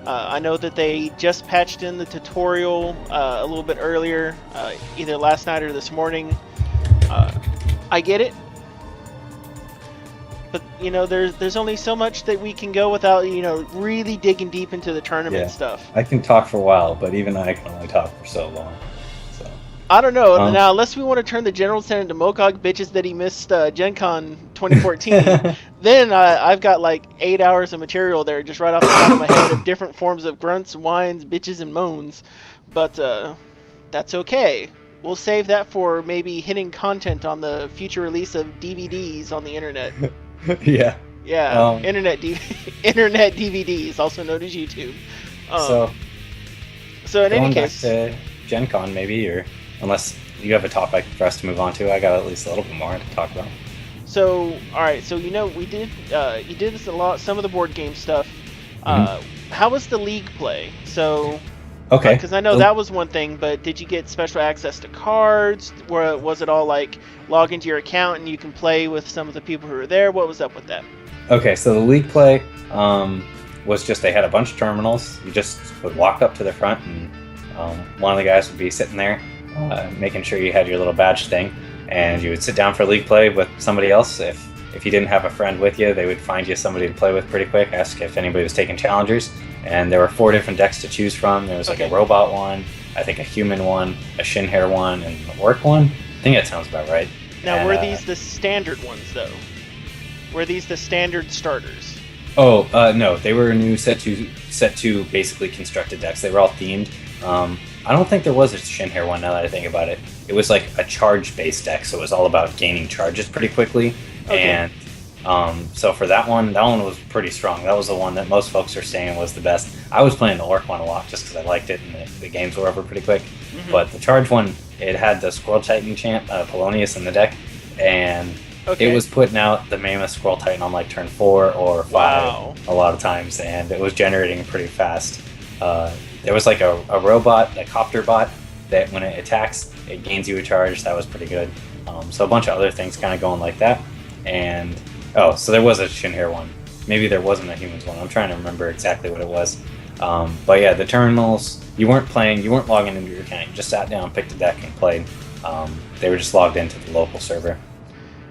I know that they just patched in the tutorial a little bit earlier, either last night or this morning. I get it. but there's only so much that we can go without really digging deep into the tournament stuff. I can talk for a while, but even I can only talk for so long. So I don't know. Now, unless we want to turn the General Stand into Mokog bitches that he missed Gencon 2014, then I've got like 8 hours of material there just right off the top of my head of different forms of grunts, whines, bitches, and moans. But that's okay. We'll save that for maybe hidden content on the future release of DVDs on the internet. Yeah. Yeah, internet DVDs, also known as YouTube. So in any case, back to Gen Con maybe, or unless you have a topic for us to move on to, I got at least a little bit more to talk about. So all right, so we did you did this a lot, some of the board game stuff. How was the league play? So okay, because I know that was one thing, but did you get special access to cards? Was it all like log into your account and you can play with some of the people who were there? What was up with that? Okay, so the league play was just they had a bunch of terminals. You just would walk up to the front, and one of the guys would be sitting there making sure you had your little badge thing, and you would sit down for league play with somebody else. If you didn't have a friend with you, they would find you somebody to play with pretty quick, ask if anybody was taking challengers, and there were 4 different decks to choose from. There was like a robot one, I think a human one, a shin hair one, and an orc one. I think that sounds about right. Now, were these the standard ones, though? Were these the standard starters? Oh, no, they were new set two basically constructed decks. They were all themed. I don't think there was a shin hair one now that I think about it. It was like a charge-based deck, so it was all about gaining charges pretty quickly. Okay. And so for that one was pretty strong. That was the one that most folks are saying was the best. I was playing the orc one a lot just because I liked it, and the games were over pretty quick. But the charge one, it had the Squirrel Titan champ, Polonius, in the deck, and it was putting out the Mammoth Squirrel Titan on like turn 4 or 5 a lot of times, and it was generating pretty fast. There was like a robot, a copter bot, that when it attacks, it gains you a charge. That was pretty good. So a bunch of other things kind of going like that. And so there was a shin hair one. Maybe there wasn't a humans one. I'm trying to remember exactly what it was. But yeah, the terminals, you weren't logging into your account. You just sat down, picked a deck, and played. They were just logged into the local server.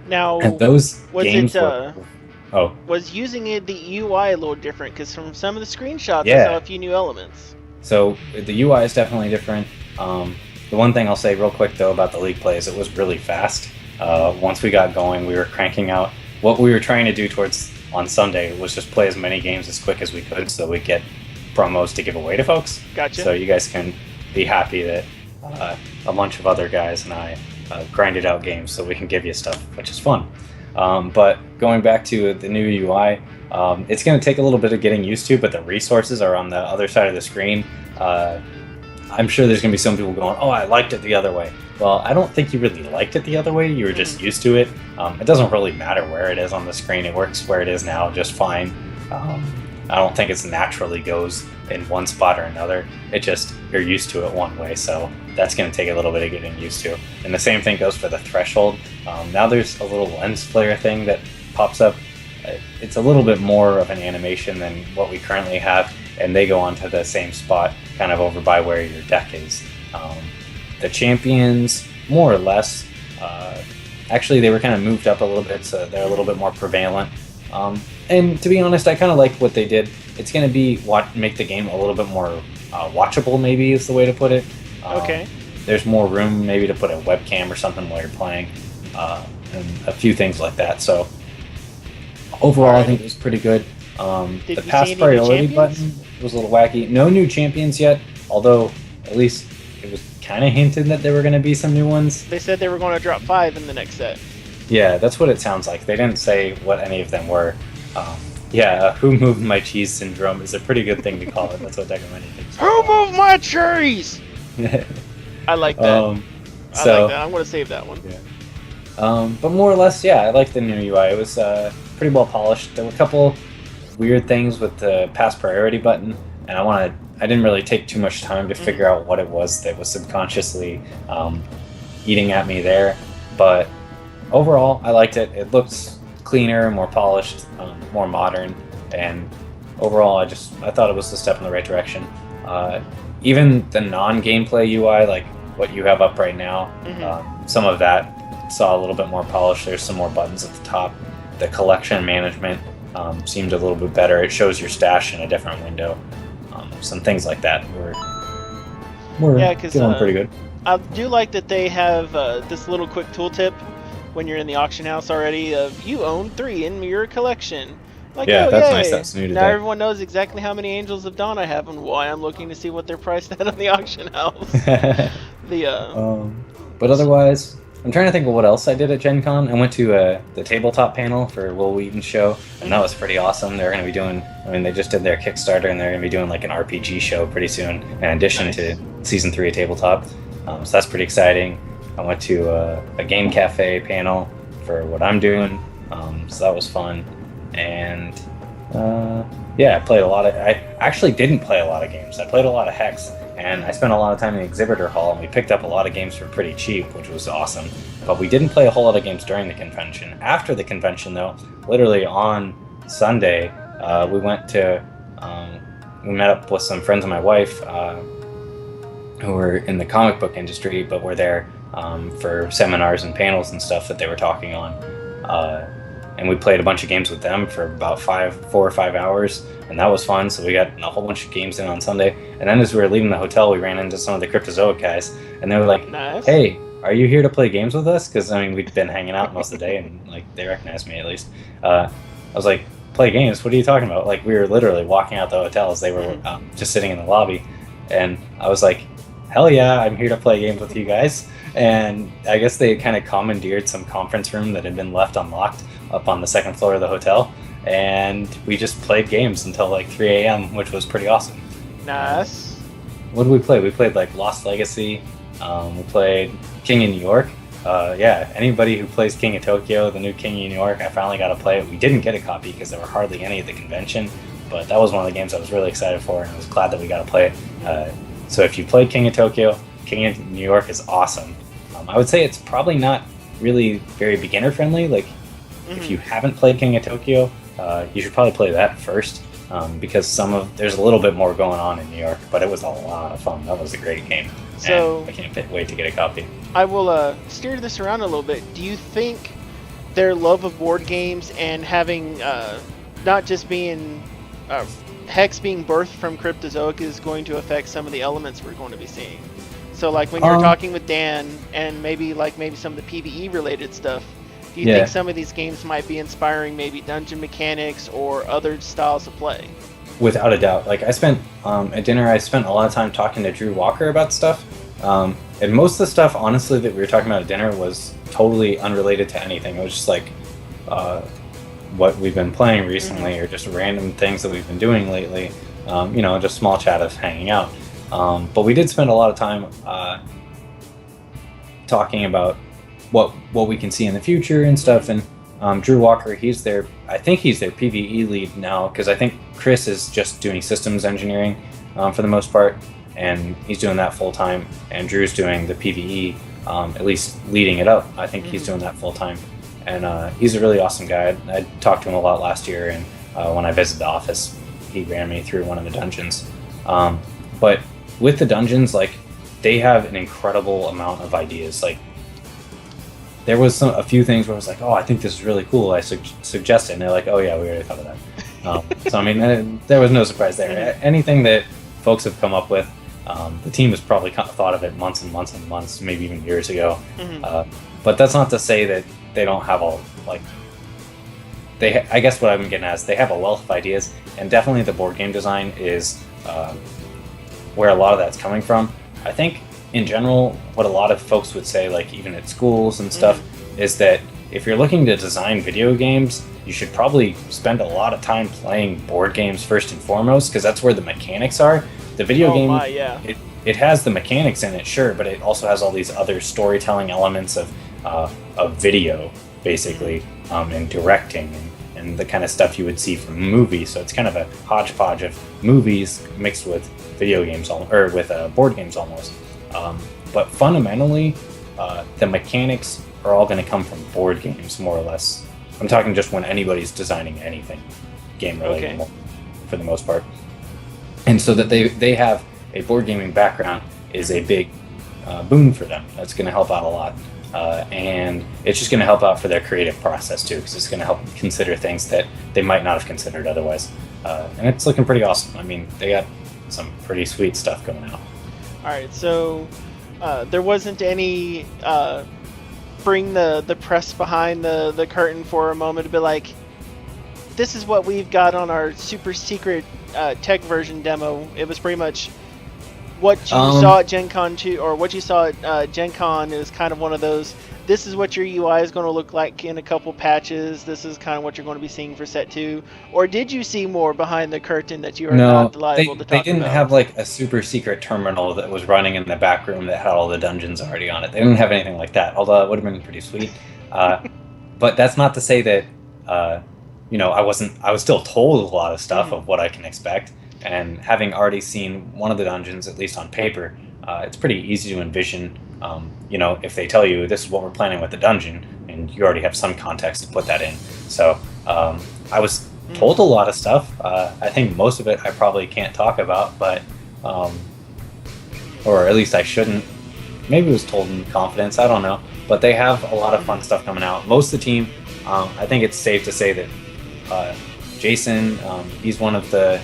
Now, and those games was using the UI a little different? Because from some of the screenshots, I saw a few new elements. So the UI is definitely different. The one thing I'll say real quick, though, about the league play is it was really fast. Once we got going, we were cranking out. What we were trying to do on Sunday was just play as many games as quick as we could so we get promos to give away to folks. Gotcha. So you guys can be happy that a bunch of other guys and I grinded out games so we can give you stuff, which is fun. But going back to the new UI, it's going to take a little bit of getting used to, but the resources are on the other side of the screen. I'm sure there's going to be some people going, oh, I liked it the other way. Well, I don't think you really liked it the other way. You were just used to it. It doesn't really matter where it is on the screen. It works where it is now just fine. I don't think it naturally goes in one spot or another. It just, you're used to it one way, so that's going to take a little bit of getting used to. And the same thing goes for the threshold. Now there's a little lens flare thing that pops up. It's a little bit more of an animation than what we currently have, and they go onto the same spot, kind of over by where your deck is. The champions, more or less, actually they were kind of moved up a little bit, so they're a little bit more prevalent. And to be honest, I kind of like what they did. It's going to be make the game a little bit more watchable, maybe is the way to put it. Okay. There's more room maybe to put a webcam or something while you're playing, and a few things like that. So overall, I think it was pretty good. The pass priority button was a little wacky. No new champions yet, although at least it was kind of hinted that there were going to be some new ones. They said they were going to drop 5 in the next set. Yeah, that's what it sounds like. They didn't say what any of them were. Who moved my cheese syndrome is a pretty good thing to call it. That's what Decomany thinks. Who moved my cheese? I like that. I like that. I'm going to save that one. Yeah. But more or less, I like the new UI. It was pretty well polished. There were a couple weird things with the pass priority button, and I didn't really take too much time to figure out what it was that was subconsciously eating at me there. But overall, I liked it. It looks cleaner, more polished, more modern, and overall, I thought it was a step in the right direction. Even the non-gameplay UI, like what you have up right now, some of that saw a little bit more polish. There's some more buttons at the top. the collection management seemed a little bit better. It shows your stash in a different window. Some things like that were feeling pretty good. I do like that they have this little quick tooltip when you're in the auction house already of you own 3 in your collection. Like, yeah, oh, that's yay. nice. That's new today. Now everyone knows exactly how many Angels of Dawn I have and why I'm looking to see what they're priced at on the auction house. But otherwise, I'm trying to think of what else I did at Gen Con. I went to the tabletop panel for Will Wheaton's show, and that was pretty awesome. They're going to be doing, they just did their Kickstarter, and they're going to be doing like an RPG show pretty soon, in addition to Season 3 of Tabletop. So that's pretty exciting. I went to a Game Cafe panel for what I'm doing, so that was fun. And I played a lot of... I actually didn't play a lot of games. I played a lot of Hex, and I spent a lot of time in the exhibitor hall, and we picked up a lot of games for pretty cheap, which was awesome. But we didn't play a whole lot of games during the convention. After the convention, though, literally on Sunday, we went to... we met up with some friends of my wife who were in the comic book industry, but were there for seminars and panels and stuff that they were talking on. And we played a bunch of games with them for about 4 or 5 hours, and that was fun. So we got a whole bunch of games in on Sunday. And then as we were leaving the hotel, we ran into some of the Cryptozoic guys, and they were like, nice. Hey, are you here to play games with us? Because, we'd been hanging out most of the day, and, they recognized me at least. I was like, play games? What are you talking about? We were literally walking out the hotel as they were just sitting in the lobby. And I was like, hell yeah, I'm here to play games with you guys. And I guess they kind of commandeered some conference room that had been left unlocked up on the second floor of the hotel, and we just played games until 3 a.m., which was pretty awesome. Nice. What did we play? We played Lost Legacy. We played King of New York. Anybody who plays King of Tokyo, the new King of New York, I finally got to play it. We didn't get a copy because there were hardly any at the convention, but that was one of the games I was really excited for, and I was glad that we got to play it. So if you played King of Tokyo, King of New York is awesome. I would say it's probably not really very beginner friendly. If you haven't played King of Tokyo, you should probably play that first, because there's a little bit more going on in New York, but it was a lot of fun. That was a great game, so and I can't wait to get a copy. I will steer this around a little bit. Do you think their love of board games and having not just being Hex being birthed from Cryptozoic is going to affect some of the elements we're going to be seeing? So when you're talking with Dan and maybe some of the PvE related stuff, do you think some of these games might be inspiring maybe dungeon mechanics or other styles of play? Without a doubt. I spent at dinner, I spent a lot of time talking to Drew Walker about stuff, and most of the stuff, honestly, that we were talking about at dinner was totally unrelated to anything. It was just what we've been playing recently, or just random things that we've been doing lately. Just small chat of hanging out. But we did spend a lot of time talking about what we can see in the future and stuff. And Drew Walker, I think he's their PvE lead now, because I think Chris is just doing systems engineering for the most part, and he's doing that full time. And Drew's doing the PvE, at least leading it up. I think he's doing that full time, and he's a really awesome guy. I talked to him a lot last year, and when I visited the office, he ran me through one of the dungeons. But with the dungeons, they have an incredible amount of ideas. There was a few things where I was like, oh, I think this is really cool. I suggested, and they're like, oh yeah, we already thought of that. So there was no surprise there. Anything that folks have come up with, the team has probably thought of it months and months and months, maybe even years ago. But that's not to say that they don't have I guess what I'm getting at is they have a wealth of ideas, and definitely the board game design is where a lot of that's coming from. I think in general, what a lot of folks would say, even at schools and stuff, is that if you're looking to design video games, you should probably spend a lot of time playing board games first and foremost, because that's where the mechanics are. The video game, it has the mechanics in it, sure, but it also has all these other storytelling elements of video, basically, and directing, and the kind of stuff you would see from movies. So it's kind of a hodgepodge of movies mixed with video games, or with board games almost. But fundamentally, the mechanics are all going to come from board games, more or less. I'm talking just when anybody's designing anything game-related, for the most part. And so that they have a board gaming background is a big boon for them. That's going to help out a lot. and it's just going to help out for their creative process too, because it's going to help consider things that they might not have considered otherwise. And it's looking pretty awesome. I mean, they got some pretty sweet stuff going out. All right, so there wasn't any bring the press behind the curtain for a moment to be like, this is what we've got on our super secret tech version demo. It was pretty much what you saw at Gencon 2, or what you saw at Gencon is kind of one of those, this is what your UI is going to look like in a couple patches, this is kind of what you're going to be seeing for set 2, or did you see more behind the curtain that you are not liable to talk about? They didn't have like a super secret terminal that was running in the back room that had all the dungeons already on it. They didn't have anything like that, although it would have been pretty sweet. But that's not to say that, I was still told a lot of stuff of what I can expect. And having already seen one of the dungeons, at least on paper, it's pretty easy to envision, if they tell you this is what we're planning with the dungeon, and you already have some context to put that in. So I was told a lot of stuff. I think most of it I probably can't talk about, but, or at least I shouldn't. Maybe it was told in confidence, I don't know. But they have a lot of fun stuff coming out. Most of the team, I think it's safe to say that Jason, he's one of the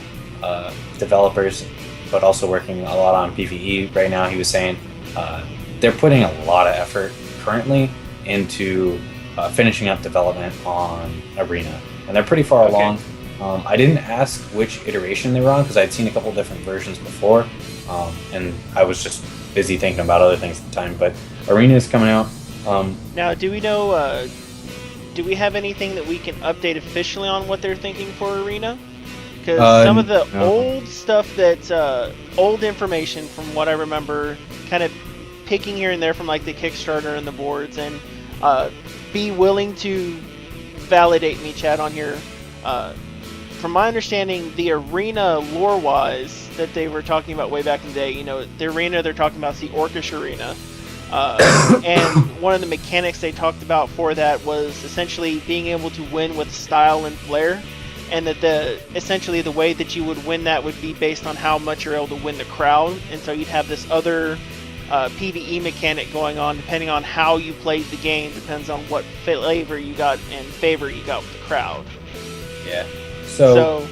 developers, but also working a lot on PvE right now. He was saying they're putting a lot of effort currently into finishing up development on Arena, and they're pretty far along. I didn't ask which iteration they were on because I'd seen a couple different versions before, and I was just busy thinking about other things at the time. But Arena is coming out. Now, do we know? Do we have anything that we can update officially on what they're thinking for Arena? Because some of the old stuff that's old information from what I remember, kind of picking here and there from like the Kickstarter and the boards, and be willing to validate me, Chad, on here. From my understanding, the Arena lore-wise that they were talking about way back in the day, the Arena they're talking about is the Orcish Arena. And one of the mechanics they talked about for that was essentially being able to win with style and flair. And that essentially the way that you would win that would be based on how much you're able to win the crowd, and so you'd have this other PvE mechanic going on depending on how you played the game, depends on what flavor you got and favor you got with the crowd. Yeah. So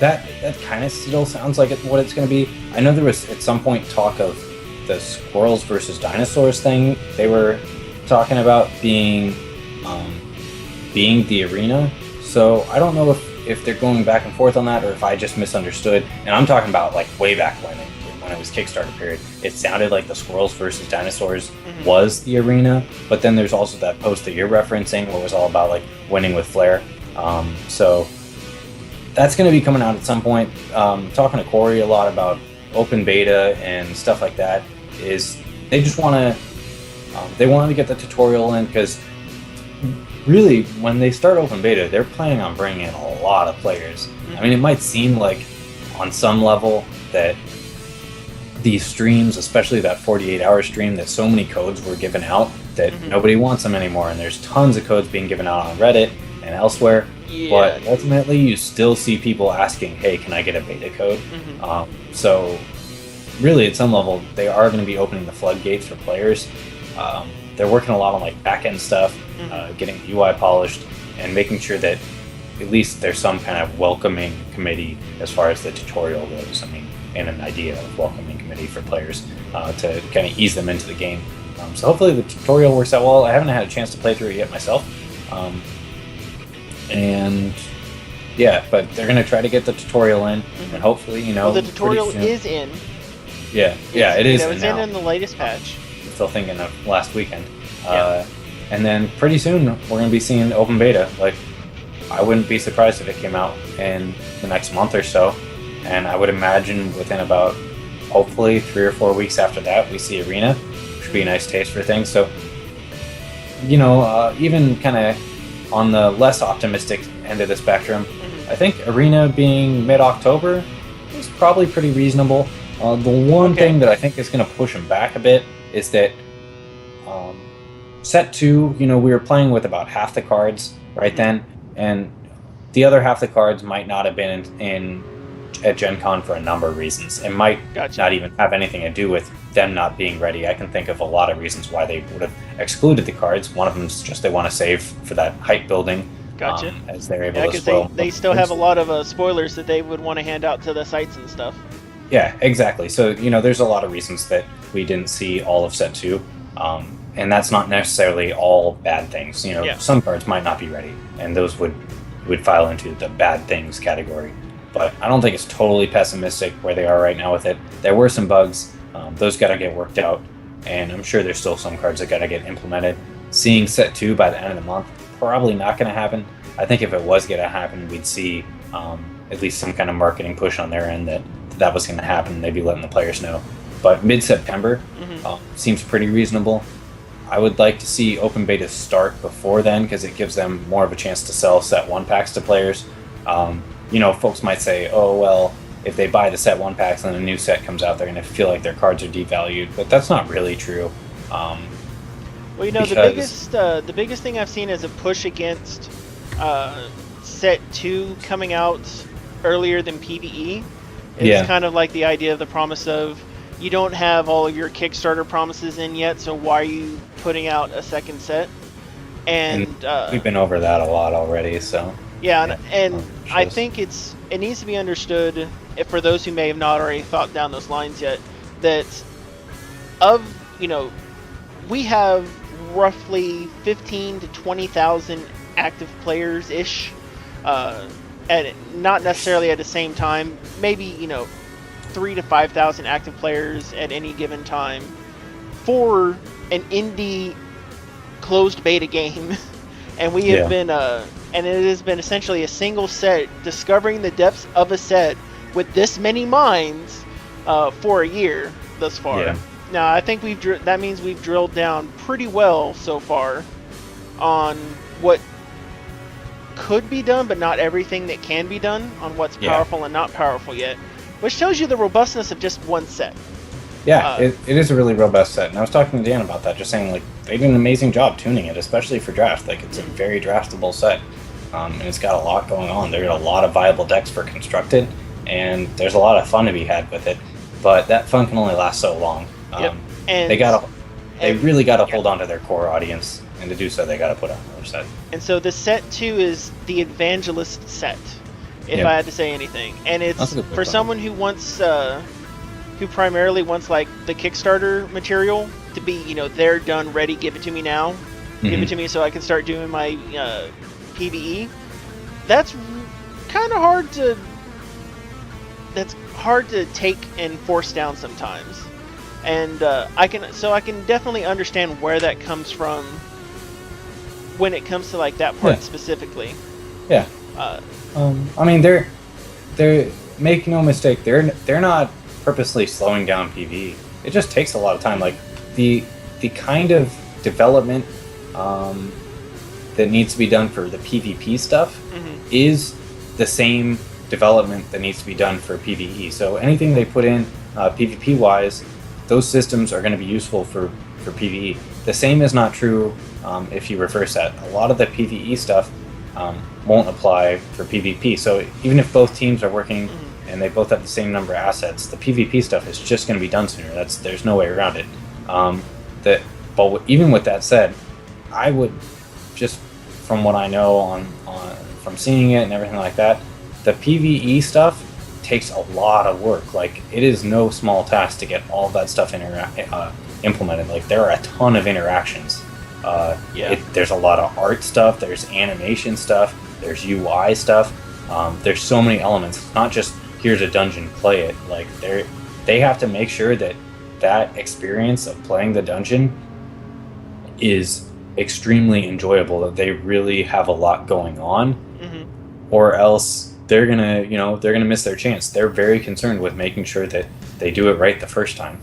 that kind of still sounds like what it's going to be. I know there was at some point talk of the squirrels versus dinosaurs thing. They were talking about being the Arena. So I don't know if they're going back and forth on that, or if I just misunderstood. And I'm talking about like way back when it was Kickstarter period. It sounded like the squirrels versus dinosaurs was the Arena, but then there's also that post that you're referencing where it was all about like winning with flair. So that's going to be coming out at some point. Talking to Corey a lot about open beta and stuff like that is they just want to get the tutorial in, because really, when they start open beta, they're planning on bringing in a lot of players. I mean, it might seem like on some level that these streams, especially that 48-hour stream, that so many codes were given out that nobody wants them anymore, and there's tons of codes being given out on Reddit and elsewhere. Yeah. But ultimately, you still see people asking, hey, can I get a beta code? So really, at some level, they are going to be opening the floodgates for players. They're working a lot on like back-end stuff, getting UI polished, and making sure that at least there's some kind of welcoming committee as far as the tutorial goes. I mean, and an idea of welcoming committee for players to kind of ease them into the game. So hopefully the tutorial works out well. I haven't had a chance to play through it yet myself. And yeah, but they're going to try to get the tutorial in, and hopefully, well, the tutorial is in. Yeah, it is. It's in the latest patch. Still thinking of last weekend. And then pretty soon we're going to be seeing open beta. Like, I wouldn't be surprised if it came out in the next month or so. And I would imagine within about, hopefully, 3 or 4 weeks after that, we see Arena, which would be a nice taste for things. So, even kind of on the less optimistic end of the spectrum, I think Arena being mid-October is probably pretty reasonable. The one thing that I think is going to push them back a bit is that set 2, we were playing with about half the cards right then, and the other half the cards might not have been in at Gen Con for a number of reasons. It might not even have anything to do with them not being ready. I can think of a lot of reasons why they would have excluded the cards. One of them is just they want to save for that hype building. Gotcha. As they're able to spoil. They still have a lot of spoilers that they would want to hand out to the sites and stuff. Yeah, exactly. So, there's a lot of reasons that we didn't see all of Set 2. And that's not necessarily all bad things. Some cards might not be ready, and those would file into the bad things category. But I don't think it's totally pessimistic where they are right now with it. There were some bugs. Those got to get worked out, and I'm sure there's still some cards that got to get implemented. Seeing Set 2 by the end of the month, probably not going to happen. I think if it was going to happen, we'd see at least some kind of marketing push on their end that was going to happen. They'd be letting the players know. But mid-September seems pretty reasonable. I would like to see open beta start before then because it gives them more of a chance to sell Set 1 packs to players. Folks might say, oh, well, if they buy the Set 1 packs and a new set comes out, they're going to feel like their cards are devalued. But that's not really true. The biggest thing I've seen is a push against Set 2 coming out earlier than PvE. It's kind of like the idea of the promise of you don't have all of your Kickstarter promises in yet, so why are you putting out a second set? And we've been over that a lot already, so... Yeah, and I think it needs to be understood, for those who may have not already thought down those lines yet, that we have roughly 15 to 20,000 active players-ish, not necessarily at the same time, maybe, 3 to 5,000 active players at any given time for an indie closed beta game. And we have been, and it has been essentially a single set, discovering the depths of a set with this many minds for a year thus far. Yeah. Now, I think that means we've drilled down pretty well so far on what could be done, but not everything that can be done, on what's powerful and not powerful yet. Which shows you the robustness of just one set. Yeah, it is a really robust set. And I was talking to Dan about that, just saying, they did an amazing job tuning it, especially for draft. It's a very draftable set. And it's got a lot going on. There are a lot of viable decks for constructed, and there's a lot of fun to be had with it. But that fun can only last so long. And they really got to hold on to their core audience, and to do so, they got to put out another set. And so the set 2 is the Evangelist set. If I had to say anything, and it's for someone who wants, who primarily wants the Kickstarter material to be, they're done, ready, give it to me now, give it to me so I can start doing my PvE. That's kind of hard to. That's hard to take and force down sometimes, and I can definitely understand where that comes from when it comes to that part specifically. Yeah. They're make no mistake, they're not purposely slowing down PvE. It just takes a lot of time. The kind of development that needs to be done for the PvP stuff is the same development that needs to be done for PvE. So anything they put in PvP wise, those systems are going to be useful for PvE. The same is not true if you reverse that. A lot of the PvE stuff won't apply for PvP. So even if both teams are working and they both have the same number of assets, the PvP stuff is just going to be done sooner. There's no way around it. But even with that said, I would just from what I know from seeing it and everything like that, the PvE stuff takes a lot of work. It is no small task to get all of that stuff implemented. There are a ton of interactions. There's a lot of art stuff, there's animation stuff, there's UI stuff, there's so many elements. It's not just here's a dungeon, play it. They have to make sure that experience of playing the dungeon is extremely enjoyable, that they really have a lot going on, or else they're gonna miss their chance. They're very concerned with making sure that they do it right the first time.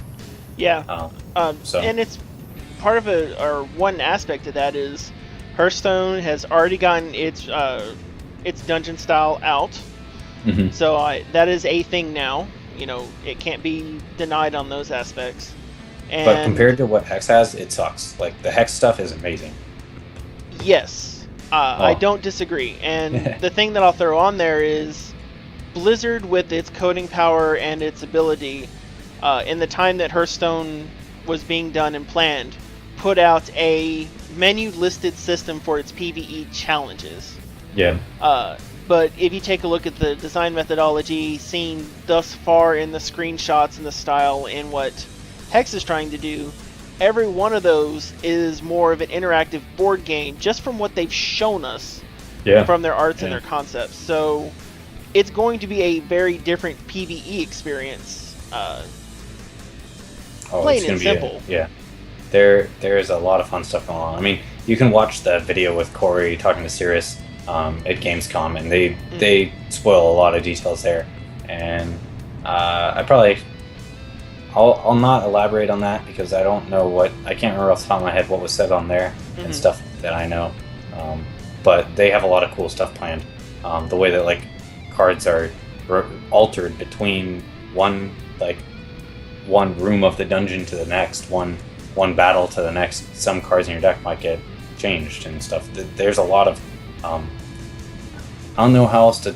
And it's part of or one aspect of that is Hearthstone has already gotten its dungeon style out, so that is a thing now. It can't be denied on those aspects. But compared to what Hex has, it sucks. The Hex stuff is amazing. Yes, I don't disagree. And the thing that I'll throw on there is Blizzard, with its coding power and its ability, in the time that Hearthstone was being done and planned, put out a menu-listed system for its PvE challenges. Yeah. But if you take a look at the design methodology seen thus far in the screenshots and the style and what Hex is trying to do, every one of those is more of an interactive board game, just from what they've shown us from their arts and their concepts. So it's going to be a very different PvE experience. Plain and simple. There is a lot of fun stuff going on. I mean, you can watch the video with Corey talking to Sirius at Gamescom, and they spoil a lot of details there. And I'll not elaborate on that because I don't know I can't remember off the top of my head what was said on there and stuff that I know. But they have a lot of cool stuff planned. The way that like cards are altered between one room of the dungeon to the next, one battle to the next. Some cards in your deck might get changed and stuff. There's a lot of I don't know how else to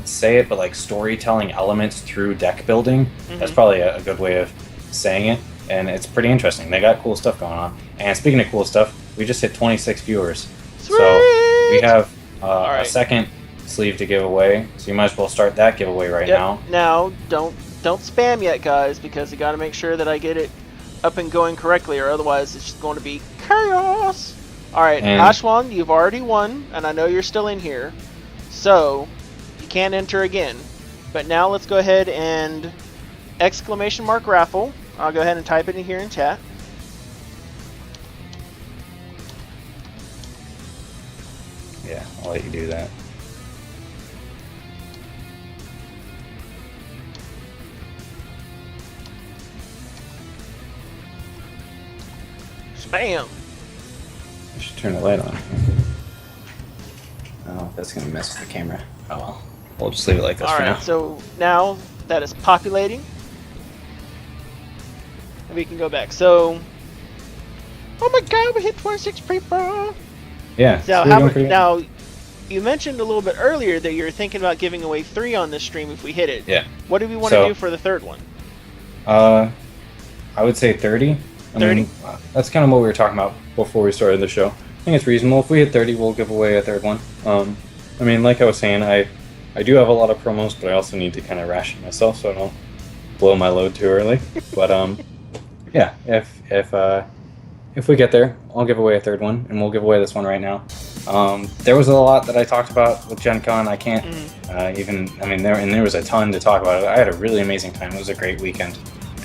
say it, but like storytelling elements through deck building. That's probably a good way of saying it, and it's pretty interesting. They got cool stuff going on. And speaking of cool stuff, we just hit 26 viewers. Sweet! So we have a second sleeve to give away, so you might as well start that giveaway right now. Now, don't spam yet, guys, because you got to make sure that I get it up and going correctly, or otherwise it's just going to be chaos. Alright, Ashwan, you've already won, and I know you're still in here, so you can't enter again. But now let's go ahead and !raffle. I'll go ahead and type it in here in chat. Yeah, I'll let you do that. Spam! I should turn the light on. Oh, that's gonna mess with the camera. Oh well. We'll just leave it like this for now. Alright, so now that is populating, we can go back. So, oh my god, we hit 26 people! Yeah. So now, you mentioned a little bit earlier that you're thinking about giving away 3 on this stream if we hit it. Yeah. What do we want to do for the third one? I would say 30. 30? mean, that's kind of what we were talking about before we started the show. I think it's reasonable. If we hit 30, we'll give away a third one. I mean, like I was saying, I do have a lot of promos, but I also need to kind of ration myself so I don't blow my load too early. But yeah, if we get there, I'll give away a third one, and we'll give away this one right now. There was a lot that I talked about with Gen Con. I can't there was a ton to talk about. I had a really amazing time. It was a great weekend,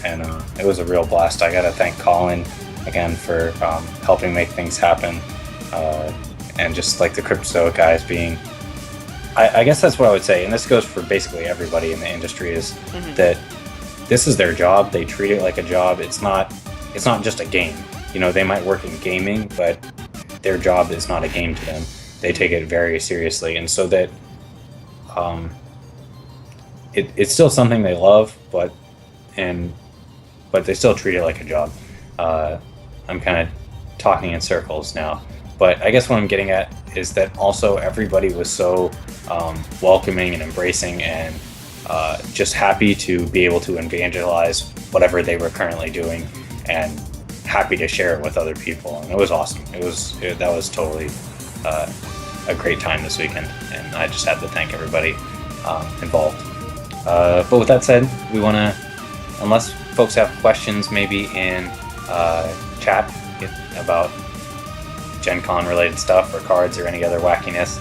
and it was a real blast. I gotta thank Colin again for helping make things happen, and just like the Crypto guys being. I guess that's what I would say, and this goes for basically everybody in the industry, is that this is their job. They treat it like a job. It's not just a game. You know, they might work in gaming, but their job is not a game to them. They take it very seriously, and so that it's still something they love, but they still treat it like a job. I'm kind of talking in circles now, but I guess what I'm getting at is that also everybody was so welcoming and embracing and just happy to be able to evangelize whatever they were currently doing, and happy to share it with other people. And it was awesome. That was totally a great time this weekend, and I just had to thank everybody involved. But with that said, we want to, unless folks have questions maybe in chat about Gen Con related stuff or cards or any other wackiness,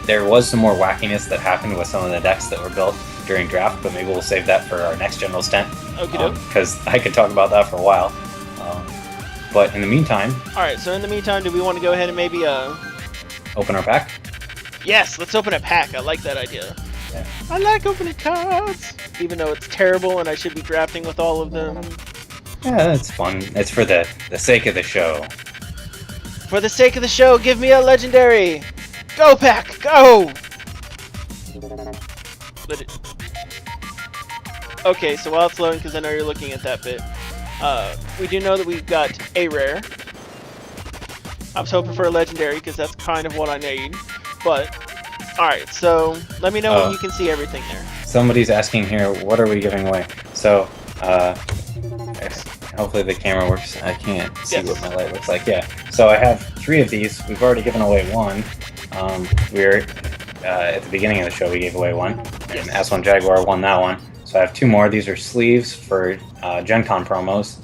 there was some more wackiness that happened with some of the decks that were built during draft, but maybe we'll save that for our next general stent, because I could talk about that for a while. But in the meantime, alright, so in the meantime, do we want to go ahead and maybe open our pack? Yes, let's open a pack. I like that idea. Yeah. I like opening cards, even though it's terrible and I should be drafting with all of them. Yeah, it's fun. It's for the sake of the show. For the sake of the show, give me a legendary! Go, pack! Go! Let it... Okay, so while it's loading, because I know you're looking at that bit, we do know that we've got a rare. I was hoping for a legendary, because that's kind of what I need, but All right, so let me know when you can see everything there. Somebody's asking here, what are we giving away? So, hopefully the camera works. I can't see what my light looks like. Yeah. So I have 3 of these. We've already given away 1. We're at the beginning of the show we gave away 1, and S1 Jaguar won that one. So I have 2 more. These are sleeves for Gencon promos.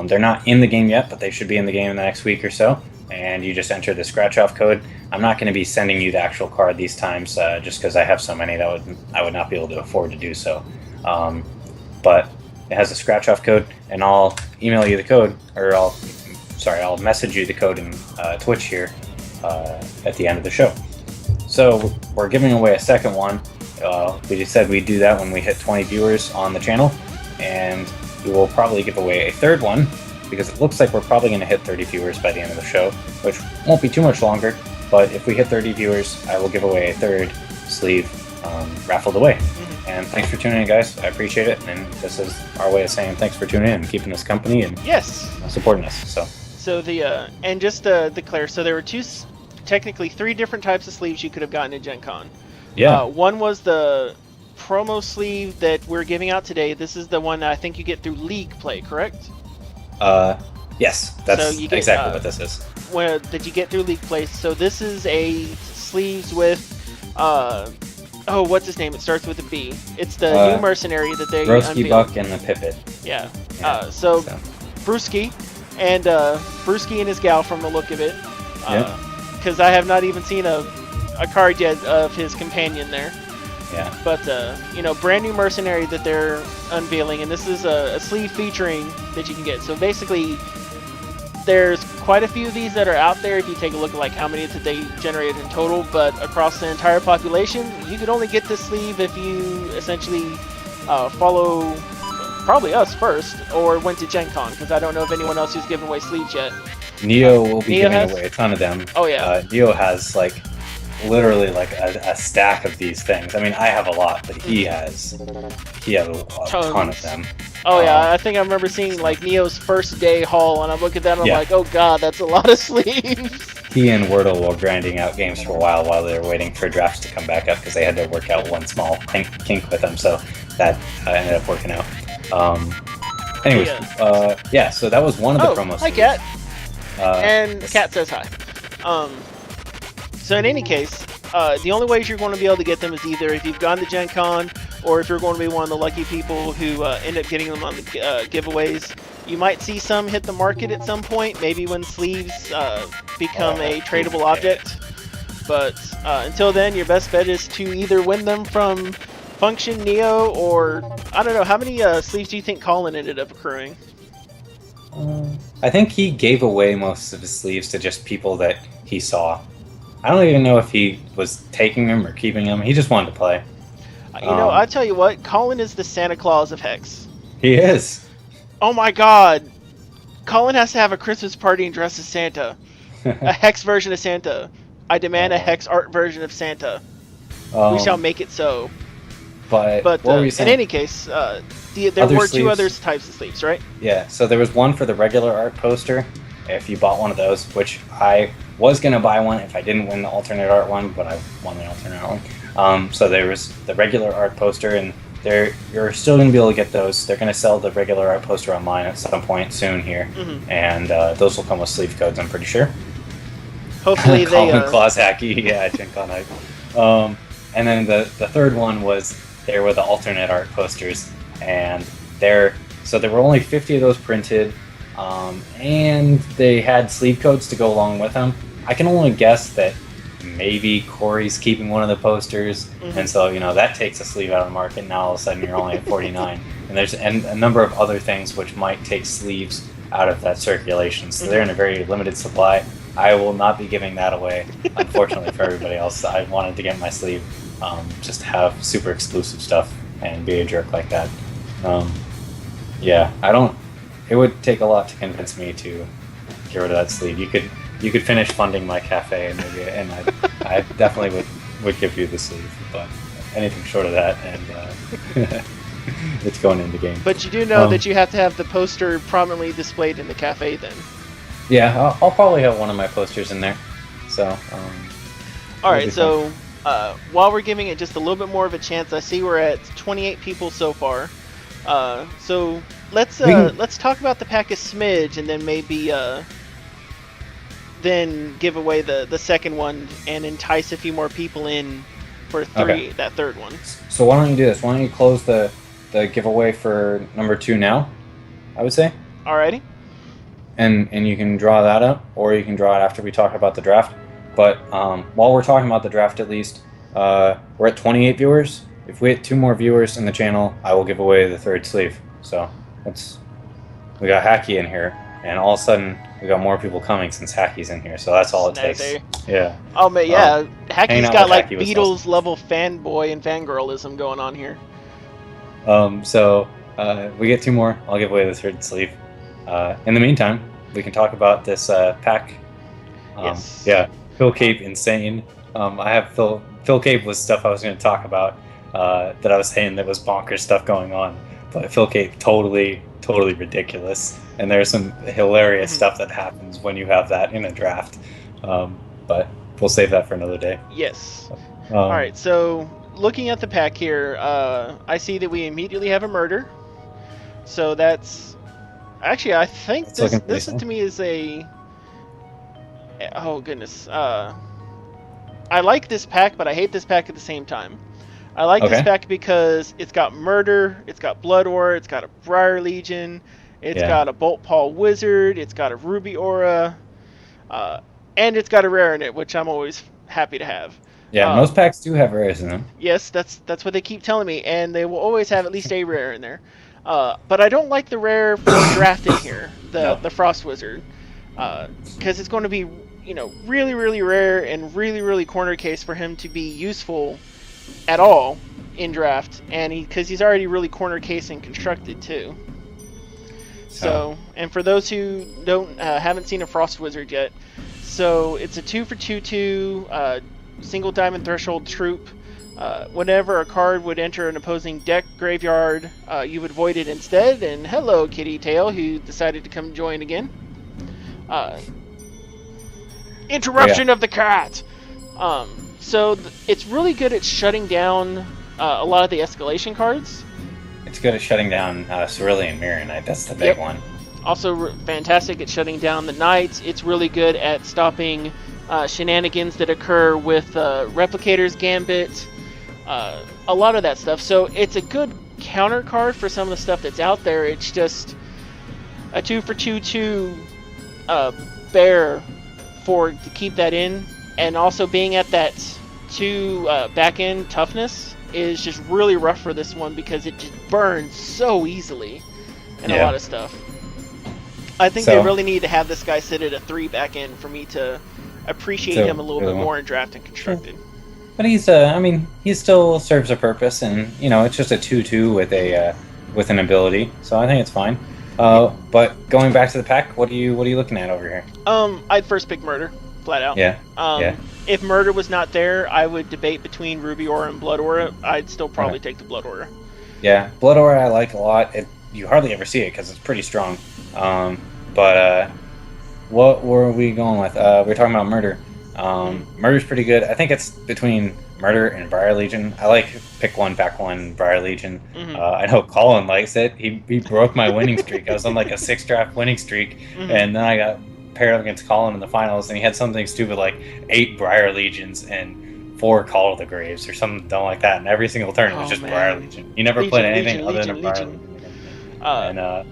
They're not in the game yet, but they should be in the game in the next week or so. And you just enter the scratch-off code. I'm not going to be sending you the actual card these times, just because I have so many that I would not be able to afford to do so. But it has a scratch-off code, and I'll email you the code, or I'll message you the code in Twitch here at the end of the show. So we're giving away a second one. We just said we'd do that when we hit 20 viewers on the channel, and we will probably give away a third one, because it looks like we're probably going to hit 30 viewers by the end of the show, which won't be too much longer, but if we hit 30 viewers, I will give away a third sleeve raffled away. Mm-hmm. And thanks for tuning in, guys. I appreciate it, and this is our way of saying thanks for tuning in and keeping us company and supporting us. So and just to declare, so there were technically 3 different types of sleeves you could have gotten at Gen Con. Yeah. One was the promo sleeve that we're giving out today. This is the one that I think you get through League play, correct? Yes, that's exactly what this is. Did you get through League play? So this is a sleeves with, what's his name? It starts with a B. It's the new mercenary that they Broski, Buck, and the Pipit. Yeah. So Brewski and Brewski and his gal from the look of it. Because I have not even seen a card yet of his companion there. Yeah. But, brand new mercenary that they're unveiling, and this is a sleeve featuring that you can get. So basically, there's quite a few of these that are out there if you take a look at like how many that they generated in total, but across the entire population, you could only get this sleeve if you essentially follow probably us first, or went to Gen Con, because I don't know if anyone else who's given away sleeves yet. Neo will be giving away a ton of them. Oh, yeah. Neo has literally a stack of these things. I mean, I have a lot, but he has a ton of them. Oh yeah, I think I remember seeing like Neo's first day haul, and I'm looking at that and I'm like, oh god, that's a lot of sleeves. He and Wordle were grinding out games for a while they were waiting for drafts to come back up, because they had to work out one small kink with them, so that ended up working out. Anyways, so that was one of the promos. Hi, Cat. And Cat says hi. So in any case, the only ways you're going to be able to get them is either if you've gone to Gen Con, or if you're going to be one of the lucky people who end up getting them on the giveaways. You might see some hit the market at some point, maybe when sleeves become a tradable object. But until then, your best bet is to either win them from Function, Neo, or I don't know, how many sleeves do you think Colin ended up accruing? I think he gave away most of his sleeves to just people that he saw. I don't even know if he was taking them or keeping them. He just wanted to play. I tell you what, Colin is the Santa Claus of Hex. He is. Oh my god. Colin has to have a Christmas party and dress as Santa. A Hex version of Santa. I demand a Hex art version of Santa. We shall make it so. But what were you saying? In any case, there were 2 other types of sleeves, right? Yeah, so there was one for the regular art poster, if you bought one of those, which I was going to buy one if I didn't win the alternate art one, but I won the alternate art one. So there was the regular art poster, and you're still going to be able to get those. They're going to sell the regular art poster online at some point soon here, and those will come with sleeve codes, I'm pretty sure. Hopefully they... Colin Claus Hacky, yeah, Gencon Hype. And then the third one was, there were the alternate art posters, and so there were only 50 of those printed, and they had sleeve codes to go along with them. I can only guess that maybe Corey's keeping one of the posters, and so that takes a sleeve out of the market. Now all of a sudden you're only at 49, and there's a number of other things which might take sleeves out of that circulation. So they're in a very limited supply. I will not be giving that away, unfortunately for everybody else. I wanted to get my sleeve, just have super exclusive stuff and be a jerk like that. It would take a lot to convince me to get rid of that sleeve. You could finish funding my cafe, and I definitely would give you the sleeve, but anything short of that, and it's going into game. But you do know that you have to have the poster prominently displayed in the cafe then. Yeah, I'll probably have one of my posters in there. So. All right, so while we're giving it just a little bit more of a chance, I see we're at 28 people so far. So let's talk about the pack a smidge, and then maybe then give away the second one and entice a few more people in for that third one. So why don't you do this? Why don't you close the giveaway for number 2 now? I would say. Alrighty. And you can draw that up, or you can draw it after we talk about the draft. But while we're talking about the draft, at least we're at 28 viewers. If we hit 2 more viewers in the channel, I will give away the 3rd sleeve. So we got Hacky in here, and all of a sudden we got more people coming since Hacky's in here. So that's all it takes. Yeah. Oh man, yeah. Hacky's got like Hacky Beatles level fanboy and fangirlism going on here. So we get 2 more. I'll give away the 3rd sleeve. In the meantime, we can talk about this pack. Yes. Yeah. Phil Cape, insane. I have Phil Cape was stuff I was going to talk about that I was saying that was bonkers stuff going on. But Phil Cape, totally ridiculous. And there's some hilarious stuff that happens when you have that in a draft. But we'll save that for another day. Yes. All right, so looking at the pack here, I see that we immediately have a murder. So that's... Actually, I think this to me is a... Oh, goodness. I like this pack, but I hate this pack at the same time. I like this pack because it's got Murder, it's got Blood Aura, it's got a Briar Legion, it's got a Bolt Paw Wizard, it's got a Ruby Aura, and it's got a rare in it, which I'm always happy to have. Yeah, most packs do have rares in them. Yes, that's what they keep telling me, and they will always have at least a rare in there. But I don't like the rare for drafting here, the Frost Wizard, because it's going to be, really, really rare and really, really corner case for him to be useful at all in draft, and because he's already really corner case and constructed too. So, and for those who haven't seen a Frost Wizard yet, so it's a 2 for 2/2 single diamond threshold troop. Whenever a card would enter an opposing deck graveyard, you would void it instead. And hello, Kitty Tail, who decided to come join again. Interruption of the cat. So it's really good at shutting down a lot of the escalation cards. It's good at shutting down Cerulean Mirror Knight. That's the big one. Also fantastic at shutting down the Knights. It's really good at stopping shenanigans that occur with Replicator's Gambit. A lot of that stuff. So it's a good counter card for some of the stuff that's out there. It's just a 2 for 2/2 bear to keep that in, and also being at that 2 back end toughness is just really rough for this one because it just burns so easily and a lot of stuff. I think they really need to have this guy sit at a 3 back end for me to appreciate him a little bit more in draft and constructed. But he's he still serves a purpose, and it's just a 2/2 with an ability, so I think it's fine. But going back to the pack, what are you looking at over here? I'd first pick Murder, flat out. Yeah. If Murder was not there, I would debate between Ruby Aura and Blood Aura. I'd still probably take the Blood Aura. Yeah, Blood Aura I like a lot. You hardly ever see it because it's pretty strong. But what were we going with? We were talking about Murder. Murder's pretty good. I think it's between Murder and Briar Legion. I like pick 1, back 1, Briar Legion. I know Colin likes it. He broke my winning streak. I was on like a 6 draft winning streak, and then I got paired up against Colin in the finals, and he had something stupid like 8 Briar Legions and 4 Call of the Graves or something dumb like that. And every single turn it was just Briar Legion. He never played anything other than a Briar Legion.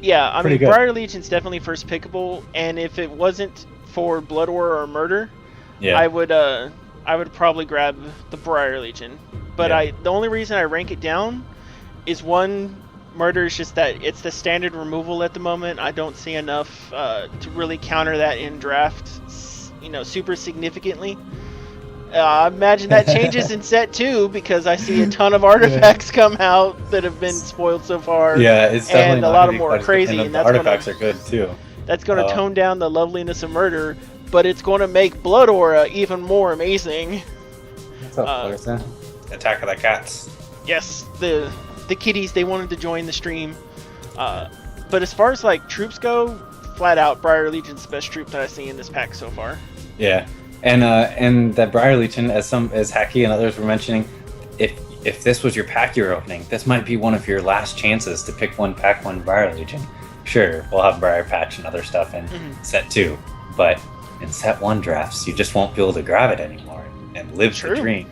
Yeah, I mean, Briar Legion's definitely first pickable, and if it wasn't for Blood Aura or Murder, I would probably grab the Briar Legion. But the only reason I rank it down is, one, Murder is just that it's the standard removal at the moment. I don't see enough to really counter that in draft, super significantly. I imagine that changes in set 2 because I see a ton of artifacts come out that have been spoiled so far. Yeah, it's definitely and a lot of more crazy. And the artifacts are good too. That's going to tone down the loveliness of Murder, but it's going to make Blood Aura even more amazing. What's up, Clarissa? Attack of the Cats. Yes, the kitties, they wanted to join the stream. But as far as like troops go, flat out Briar Legion's the best troop that I see in this pack so far. Yeah. And the Briar Legion, as Hacky and others were mentioning, if this was your pack you're opening, this might be one of your last chances to pick one pack one Briar Legion. Sure, we'll have Briar Patch and other stuff in set 2, but in set 1 drafts, you just won't be able to grab it anymore and live the dream.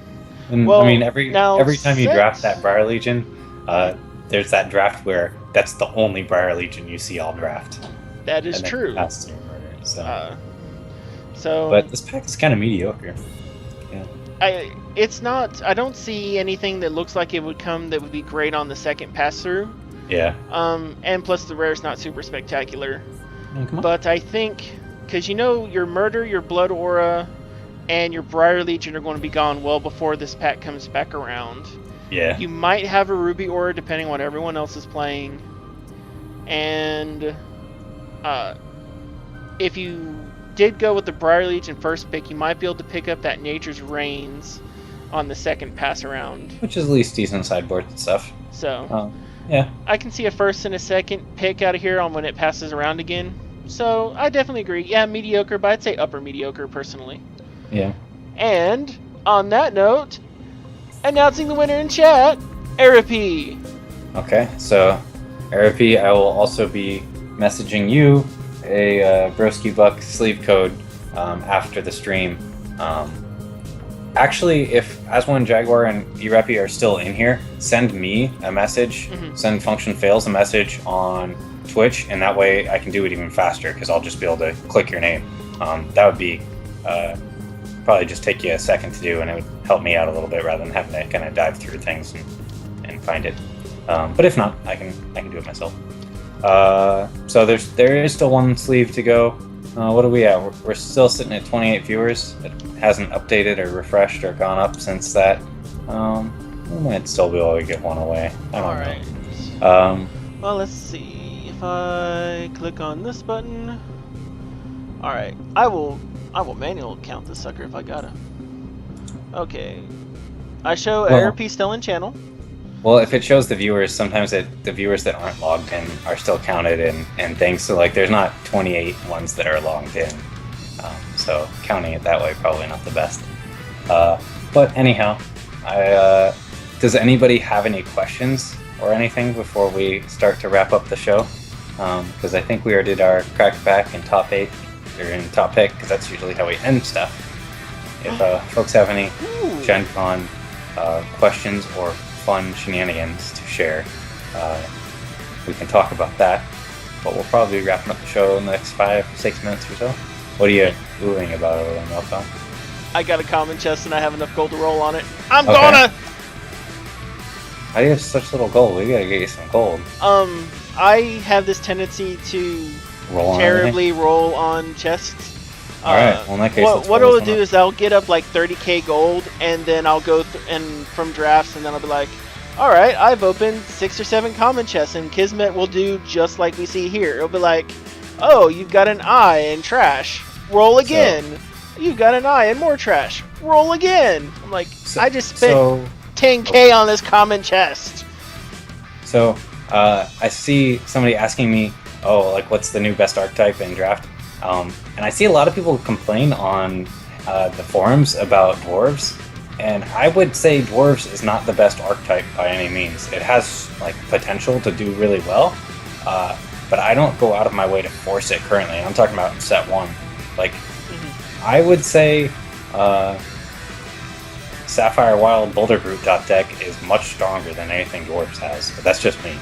And well, I mean, every time you draft that Briar Legion, there's that draft where that's the only Briar Legion you see all draft. That is true. That's murder. So, but this pack is kind of mediocre. Yeah. I don't see anything that looks like it would come that would be great on the second pass through. Yeah. And plus the rare's not super spectacular. Come on. But I think, because your Murder, your Blood Aura, and your Briar Legion are going to be gone well before this pack comes back around. Yeah. You might have a Ruby Aura depending on what everyone else is playing. And if you did go with the Briar Legion first pick, you might be able to pick up that Nature's Reigns on the second pass around. Which is at least decent sideboard stuff. So, yeah. I can see a first and a second pick out of here on when it passes around again. So, I definitely agree. Yeah, mediocre, but I'd say upper mediocre, personally. Yeah. And, on that note, announcing the winner in chat, Arapi. Okay, so, Arapi, I will also be messaging you a Broski Buck sleeve code after the stream. Actually, if Aswan Jaguar and Erepi are still in here, send me a message, send Funktionfails a message on Twitch, and that way I can do it even faster, because I'll just be able to click your name. That would be probably just take you a second to do, and it would help me out a little bit rather than having to kind of dive through things and find it. But if not, I can do it myself. So there is still one sleeve to go. What are we at? We're still sitting at 28 viewers. It hasn't updated or refreshed or gone up since that. We might still be able to get one away. I don't know. Well, let's see. If I click on this button, all right. I will manual count this sucker if I gotta. Okay. I show ARP still in channel. Well, if it shows the viewers, sometimes the viewers that aren't logged in are still counted and things. So, like, there's not 28 ones that are logged in. So, counting it that way probably not the best. But anyhow, does anybody have any questions or anything before we start to wrap up the show? Because I think we already did our crackback in top 8, or in top pick, because that's usually how we end stuff. If folks have any Gencon questions or fun shenanigans to share, we can talk about that, but we'll probably be wrapping up the show in the next 5-6 minutes or so. What are you oohing about over there, Mokog? I got a common chest and I have enough gold to roll on it. I'm gonna! How do you have such little gold? We gotta get you some gold. I have this tendency to terribly roll on chests. Alright, well in that case, what I'll do is I'll get up like 30k gold, and then I'll go from drafts, and then I'll be like, alright, I've opened 6 or 7 common chests, and Kismet will do just like we see here. It'll be like, oh, you've got an eye and trash. Roll again. You've got an eye and more trash. Roll again. I'm like, I just spent 10k on this common chest. So, I see somebody asking me, like, what's the new best archetype in draft? And I see a lot of people complain on the forums about dwarves, and I would say dwarves is not the best archetype by any means. It has like potential to do really well, but I don't go out of my way to force it currently. I'm talking about in set 1. Like, I would say Sapphire Wild Boulder Brute deck is much stronger than anything dwarves has, but that's just me.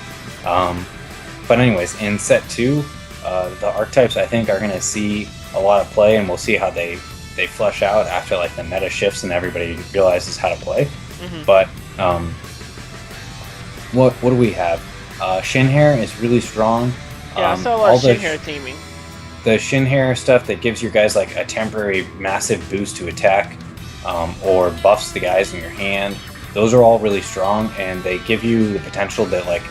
But anyways, in set 2, the archetypes I think are going to see a lot of play, and we'll see how they flesh out after like the meta shifts and everybody realizes how to play. But what do we have? Shin Hair is really strong. Yeah, I saw a lot of Shin Hair teaming. The Shin Hair stuff that gives your guys like a temporary massive boost to attack, or buffs the guys in your hand. Those are all really strong, and they give you the potential to like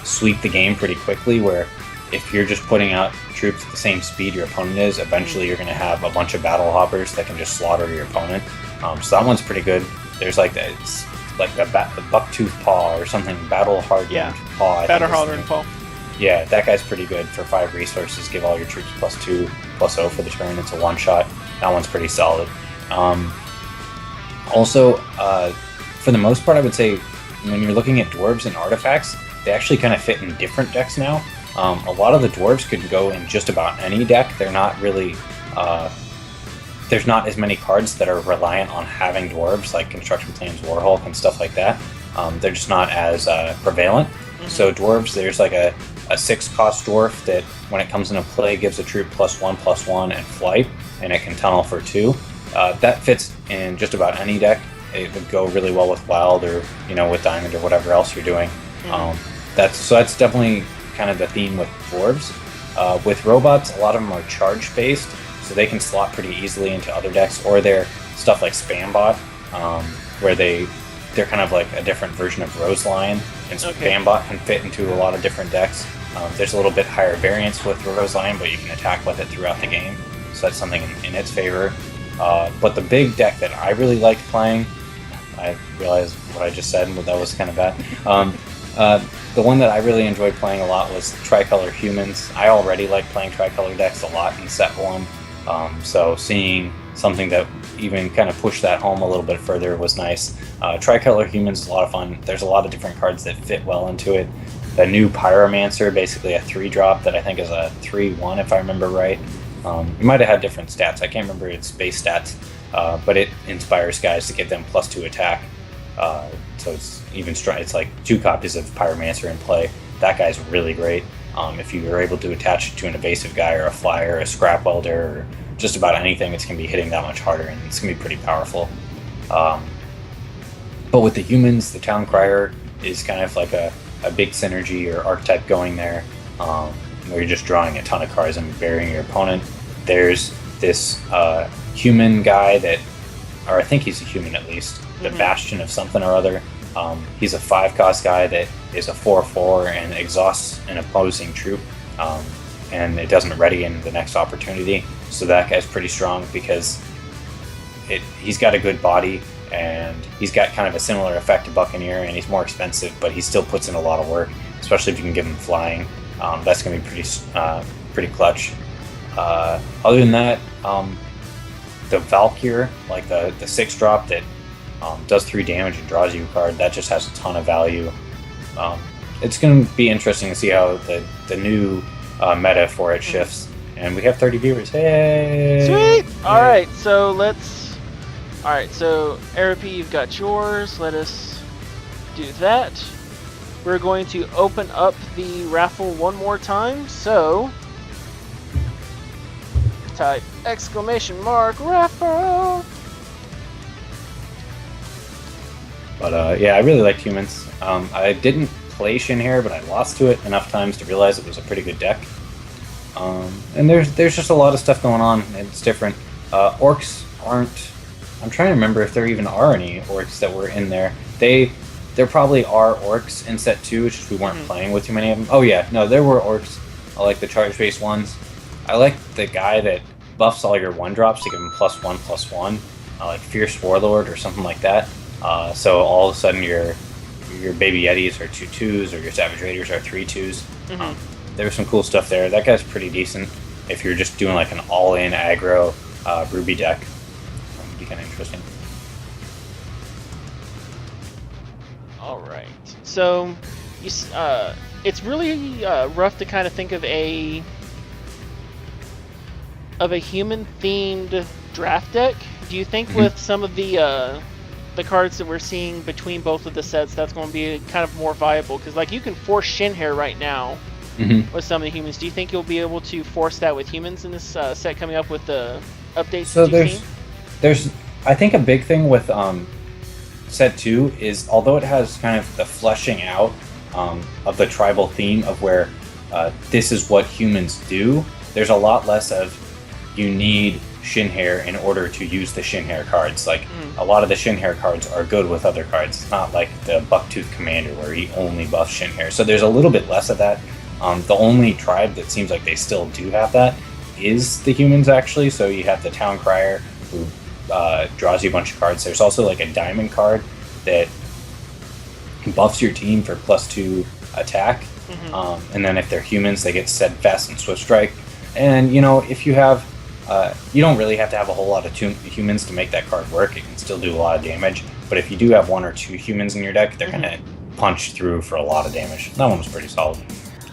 sweep the game pretty quickly, where if you're just putting out troops at the same speed your opponent is, eventually you're going to have a bunch of battle hoppers that can just slaughter your opponent. So that one's pretty good. There's like the bucktooth paw or something, battle hardened paw. Battle hardened paw. Yeah, that guy's pretty good for 5 resources. Give all your troops +2/+0 for the turn. It's a one-shot. That one's pretty solid. Also, for the most part, I would say when you're looking at dwarves and artifacts, they actually kind of fit in different decks now. A lot of the dwarves could go in just about any deck. They're not really... there's not as many cards that are reliant on having dwarves, like Construction Plans, Warhulk, and stuff like that. They're just not as prevalent. Mm-hmm. So dwarves, there's like a 6-cost dwarf that, when it comes into play, gives a troop +1/+1 and flight, and it can tunnel for 2. That fits in just about any deck. It would go really well with Wild or with Diamond or whatever else you're doing. Mm-hmm. That's definitely kind of the theme with dwarves. With robots, a lot of them are charge based, so they can slot pretty easily into other decks, or they're stuff like Spambot, where they're kind of like a different version of Rose Lion, and Spambot can fit into a lot of different decks. There's a little bit higher variance with Rose Lion, but you can attack with it throughout the game, so that's something in its favor. But the big deck that I really liked playing, I realized what I just said, but that was kind of bad. The one that I really enjoyed playing a lot was Tricolor Humans. I already like playing Tricolor decks a lot in set 1, so seeing something that even kind of pushed that home a little bit further was nice. Tricolor Humans is a lot of fun. There's a lot of different cards that fit well into it. The new Pyromancer, basically a 3-drop that I think is a 3/1 if I remember right. You might have had different stats. I can't remember its base stats, but it inspires guys to give them +2 attack. So it's even strong. It's like 2 copies of Pyromancer in play. That guy's really great. If you are able to attach it to an evasive guy or a flyer, a scrap welder, or just about anything, it's going to be hitting that much harder, and it's going to be pretty powerful. But with the humans, the Town Crier is kind of like a big synergy or archetype going there, where you're just drawing a ton of cards and burying your opponent. There's this human guy that, or I think he's a human at least, the Bastion of something or other. He's a 5-cost guy that is a 4/4 and exhausts an opposing troop, and it doesn't ready in the next opportunity. So that guy's pretty strong because he's got a good body, and he's got kind of a similar effect to Buccaneer, and he's more expensive, but he still puts in a lot of work, especially if you can give him flying. That's going to be pretty clutch. Other than that, the Valkyr, like the 6-drop that does 3 damage and draws you a card, that just has a ton of value. It's going to be interesting to see how the new meta for it shifts. And we have 30 viewers. Hey! Sweet! Alright, so Alright, so Arapi, you've got yours. Let us do that. We're going to open up the raffle one more time, so type !raffle. But yeah, I really liked humans. I didn't play Shinhair, but I lost to it enough times to realize it was a pretty good deck. And there's just a lot of stuff going on, and it's different. Orcs aren't... I'm trying to remember if there even are any orcs that were in there. There probably are orcs in set 2, it's just we weren't playing with too many of them. Oh yeah, no, there were orcs. I like the charge-based ones. I like the guy that buffs all your 1-drops to give him +1/+1, like Fierce Warlord or something like that. So all of a sudden your Baby Yetis are 2/2s, or your Savage Raiders are 3/2s. There's some cool stuff there. That guy's pretty decent if you're just doing like an all-in aggro Ruby deck. That would be kind of interesting. All right. So it's really rough to kind of think of a human-themed draft deck. Do you think with some of the cards that we're seeing between both of the sets, that's going to be kind of more viable? Because like you can force Shinhair right now with some of the humans. Do you think you'll be able to force that with humans in this set coming up with the updates? So there's I think a big thing with set 2 is, although it has kind of the fleshing out of the tribal theme of where this is what humans do, there's a lot less of you need Shinhair in order to use the Shinhair cards. Like a lot of the Shinhair cards are good with other cards. It's not like the Bucktooth Commander where he only buffs Shinhair. So there's a little bit less of that. The only tribe that seems like they still do have that is the humans, actually. So you have the Town Crier, who draws you a bunch of cards. There's also like a diamond card that buffs your team for +2 attack, And then if they're humans, they get Steadfast and Swift Strike. And, you know, if you have... you don't really have to have a whole lot of humans to make that card work. It can still do a lot of damage. But if you do have 1 or 2 humans in your deck, they're going to punch through for a lot of damage. That one was pretty solid.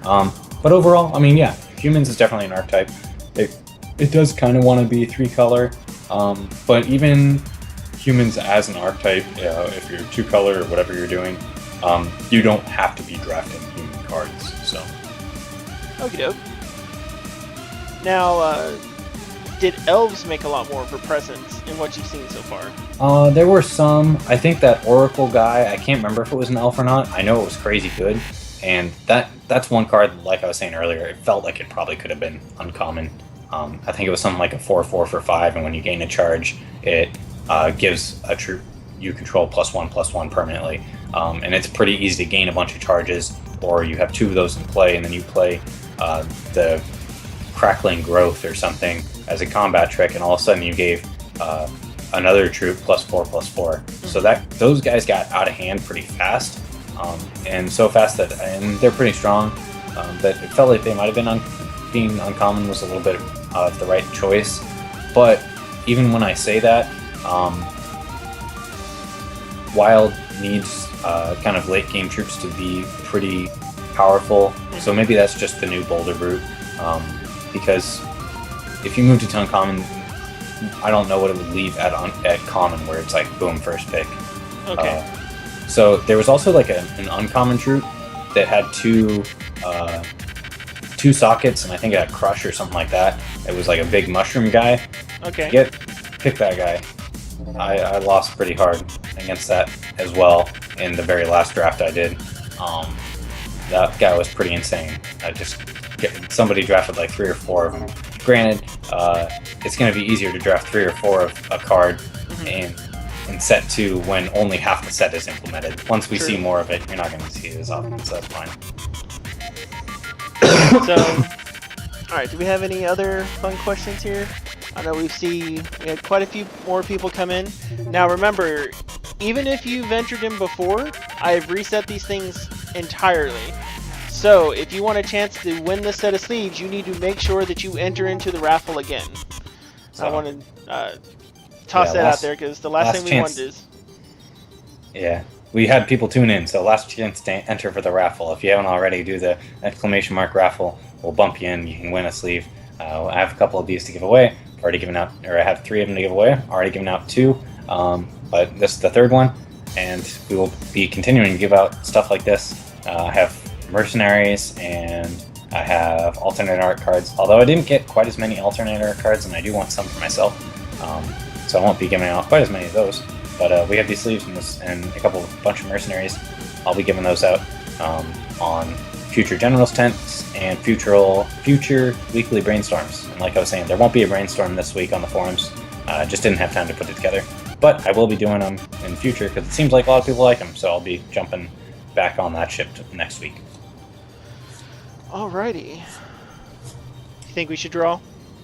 But overall, I mean, yeah, humans is definitely an archetype. It does kind of want to be 3-color. But even humans as an archetype, if you're 2-color or whatever you're doing, you don't have to be drafting human cards. So, Okie doke. Now, did elves make a lot more of a presence in what you've seen so far? There were some. I think that Oracle guy, I can't remember if it was an elf or not. I know it was crazy good. And that's one card, like I was saying earlier, it felt like it probably could have been uncommon. I think it was something like a 4/4 for 5, and when you gain a charge, it gives a troop you control +1/+1 permanently. And it's pretty easy to gain a bunch of charges, or you have 2 of those in play, and then you play the Crackling Growth or something as a combat trick, and all of a sudden you gave another troop +4/+4. So those guys got out of hand pretty fast, and so fast and they're pretty strong, that it felt like they might have been being uncommon was a little bit of the right choice. But even when I say that, Wild needs kind of late game troops to be pretty powerful, so maybe that's just the new Boulder Brute, because if you move to uncommon, I don't know what it would leave at common, where it's like boom, first pick. Okay. So there was also like an uncommon troop that had 2 sockets, and I think it had Crush or something like that. It was like a big mushroom guy. Okay. Pick that guy. I lost pretty hard against that as well in the very last draft I did. That guy was pretty insane. Somebody drafted like 3 or 4 of them. Granted, it's going to be easier to draft 3 or 4 of a card in set 2 when only half the set is implemented. Once we see more of it, you're not going to see it as often, so that's fine. So, alright, do we have any other fun questions here? I know we had quite a few more people come in. Now remember, even if you've entered in before, I've reset these things entirely. So, if you want a chance to win this set of sleeves, you need to make sure that you enter into the raffle again. So, I want to toss that out there, because the last thing we wanted is... Yeah, we had people tune in, so last chance to enter for the raffle. If you haven't already, do the ! Raffle. We'll bump you in. You can win a sleeve. I have a couple of these to give away. I've already given out, or I have 3 of them to give away. Already given out 2, but this is the 3rd one, and we will be continuing to give out stuff like this. I have Mercenaries, and I have alternate art cards, although I didn't get quite as many alternate art cards, and I do want some for myself, so I won't be giving out quite as many of those. But we have these sleeves and a bunch of Mercenaries. I'll be giving those out on future Generals Tents and future weekly brainstorms. And like I was saying, there won't be a brainstorm this week on the forums. Just didn't have time to put it together. But I will be doing them in the future, because it seems like a lot of people like them, so I'll be jumping back on that ship next week. Alrighty. You think we should draw?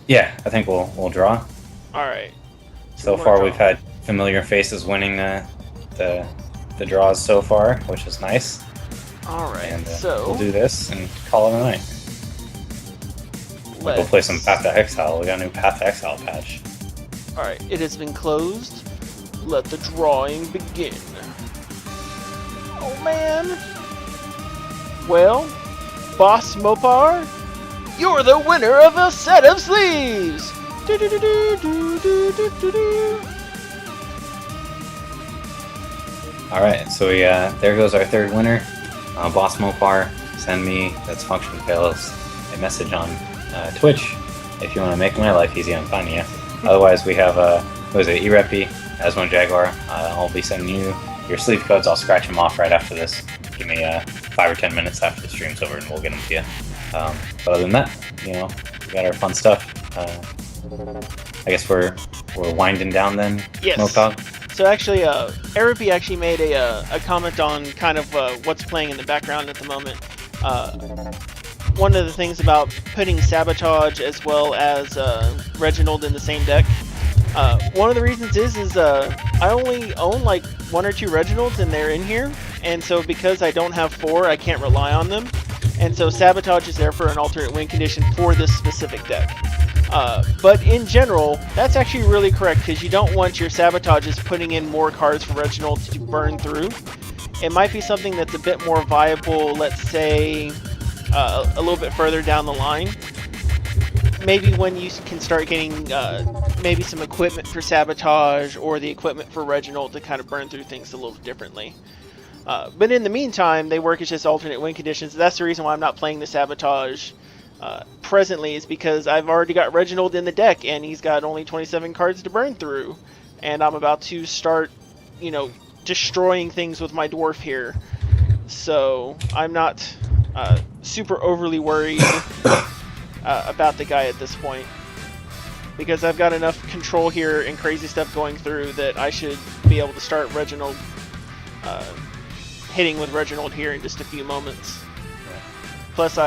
Yeah, I think we'll draw. Alright. So far we've had familiar faces winning the draws so far, which is nice. Alright, and so we'll do this and call it a night. We'll go play some Path to Exile. We got a new Path to Exile patch. Alright, it has been closed. Let the drawing begin. Oh man! Well, Boss Mopar, you're the winner of a set of sleeves! Alright, so there goes our 3rd winner. Boss Mopar, send me, that's Funktionfails, a message on Twitch if you want to make my life easy on finding you. Otherwise, we have Erepi, Asmo Jaguar. I'll be sending you your sleeve codes. I'll scratch them off right after this. Give me 5 or 10 minutes after the stream's over, and we'll get them to you. But other than that, we got our fun stuff. I guess we're winding down then. Yes. Mokog? So actually, Erepi actually made a comment on kind of what's playing in the background at the moment. One of the things about putting Sabotage as well as Reginald in the same deck, one of the reasons is I only own like 1 or 2 Reginalds, and they're in here, and so because I don't have 4, I can't rely on them. and so Sabotage is there for an alternate win condition for this specific deck. But in general, that's actually really correct, because you don't want your Sabotages putting in more cards for Reginald to burn through. It might be something that's a bit more viable, let's say, a little bit further down the line. Maybe when you can start getting maybe some equipment for Sabotage, or the equipment for Reginald to kind of burn through things a little differently. But in the meantime, they work as just alternate win conditions. That's the reason why I'm not playing the Sabotage presently, is because I've already got Reginald in the deck, and he's got only 27 cards to burn through. And I'm about to start, destroying things with my Dwarf here. So I'm not super overly worried about the guy at this point, because I've got enough control here and crazy stuff going through that I should be able to start Reginald, hitting with Reginald here in just a few moments. Plus,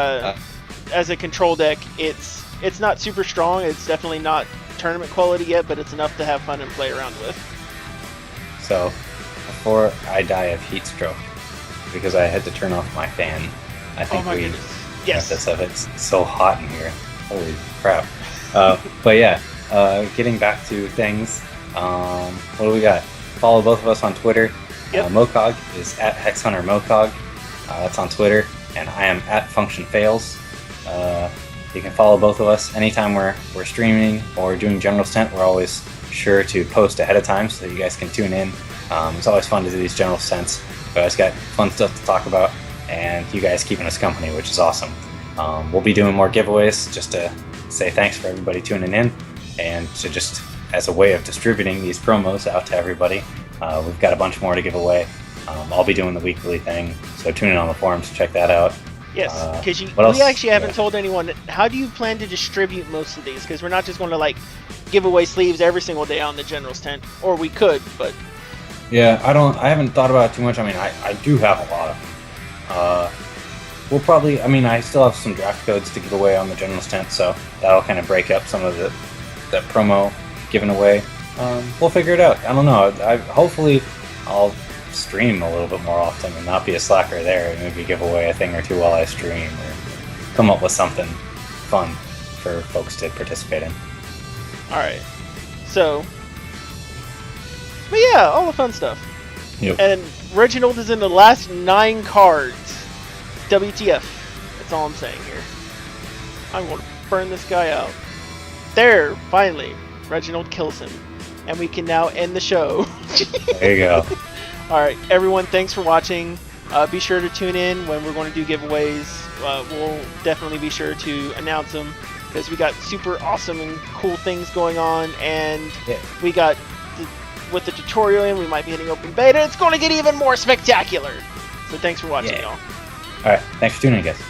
as a control deck, it's not super strong. It's definitely not tournament quality yet, but it's enough to have fun and play around with. So, before I die of heat stroke, because I had to turn off my fan, I think Yes. this up. It's so hot in here. Holy crap. But yeah, getting back to things, what do we got? Follow both of us on Twitter. Yep. Mokog is at HexHunter Mokog. That's on Twitter. And I am at Funktionfails. You can follow both of us anytime we're streaming or doing general stent. We're always sure to post ahead of time so that you guys can tune in. It's always fun to do these general stents. We always got fun stuff to talk about, and you guys keeping us company, which is awesome. We'll be doing more giveaways just to say thanks for everybody tuning in, and to just as a way of distributing these promos out to everybody. We've got a bunch more to give away. I'll be doing the weekly thing, so tune in on the forums to check that out. Yes, because we actually haven't told anyone. How do you plan to distribute most of these? Because we're not just going to give away sleeves every single day on the General's tent, or we could, but yeah, I haven't thought about it too much. I mean, I do have a lot of them. We'll probably, I still have some draft codes to give away on the General's tent, so that'll kind of break up some of the promo given away. We'll figure it out. I don't know. Hopefully I'll stream a little bit more often and not be a slacker there, and maybe give away a thing or two while I stream, or come up with something fun for folks to participate in. Alright. So, but yeah, all the fun stuff. Yep. And Reginald is in the last 9 cards. WTF. That's all I'm saying here. I'm going to burn this guy out. There, finally. Reginald kills him. And we can now end the show. There you go. Alright, everyone, thanks for watching. Be sure to tune in when we're going to do giveaways. We'll definitely be sure to announce them, because we got super awesome and cool things going on, and we got, with the tutorial in, we might be hitting open beta. It's going to get even more spectacular. So thanks for watching, y'all. Alright, thanks for tuning in, guys.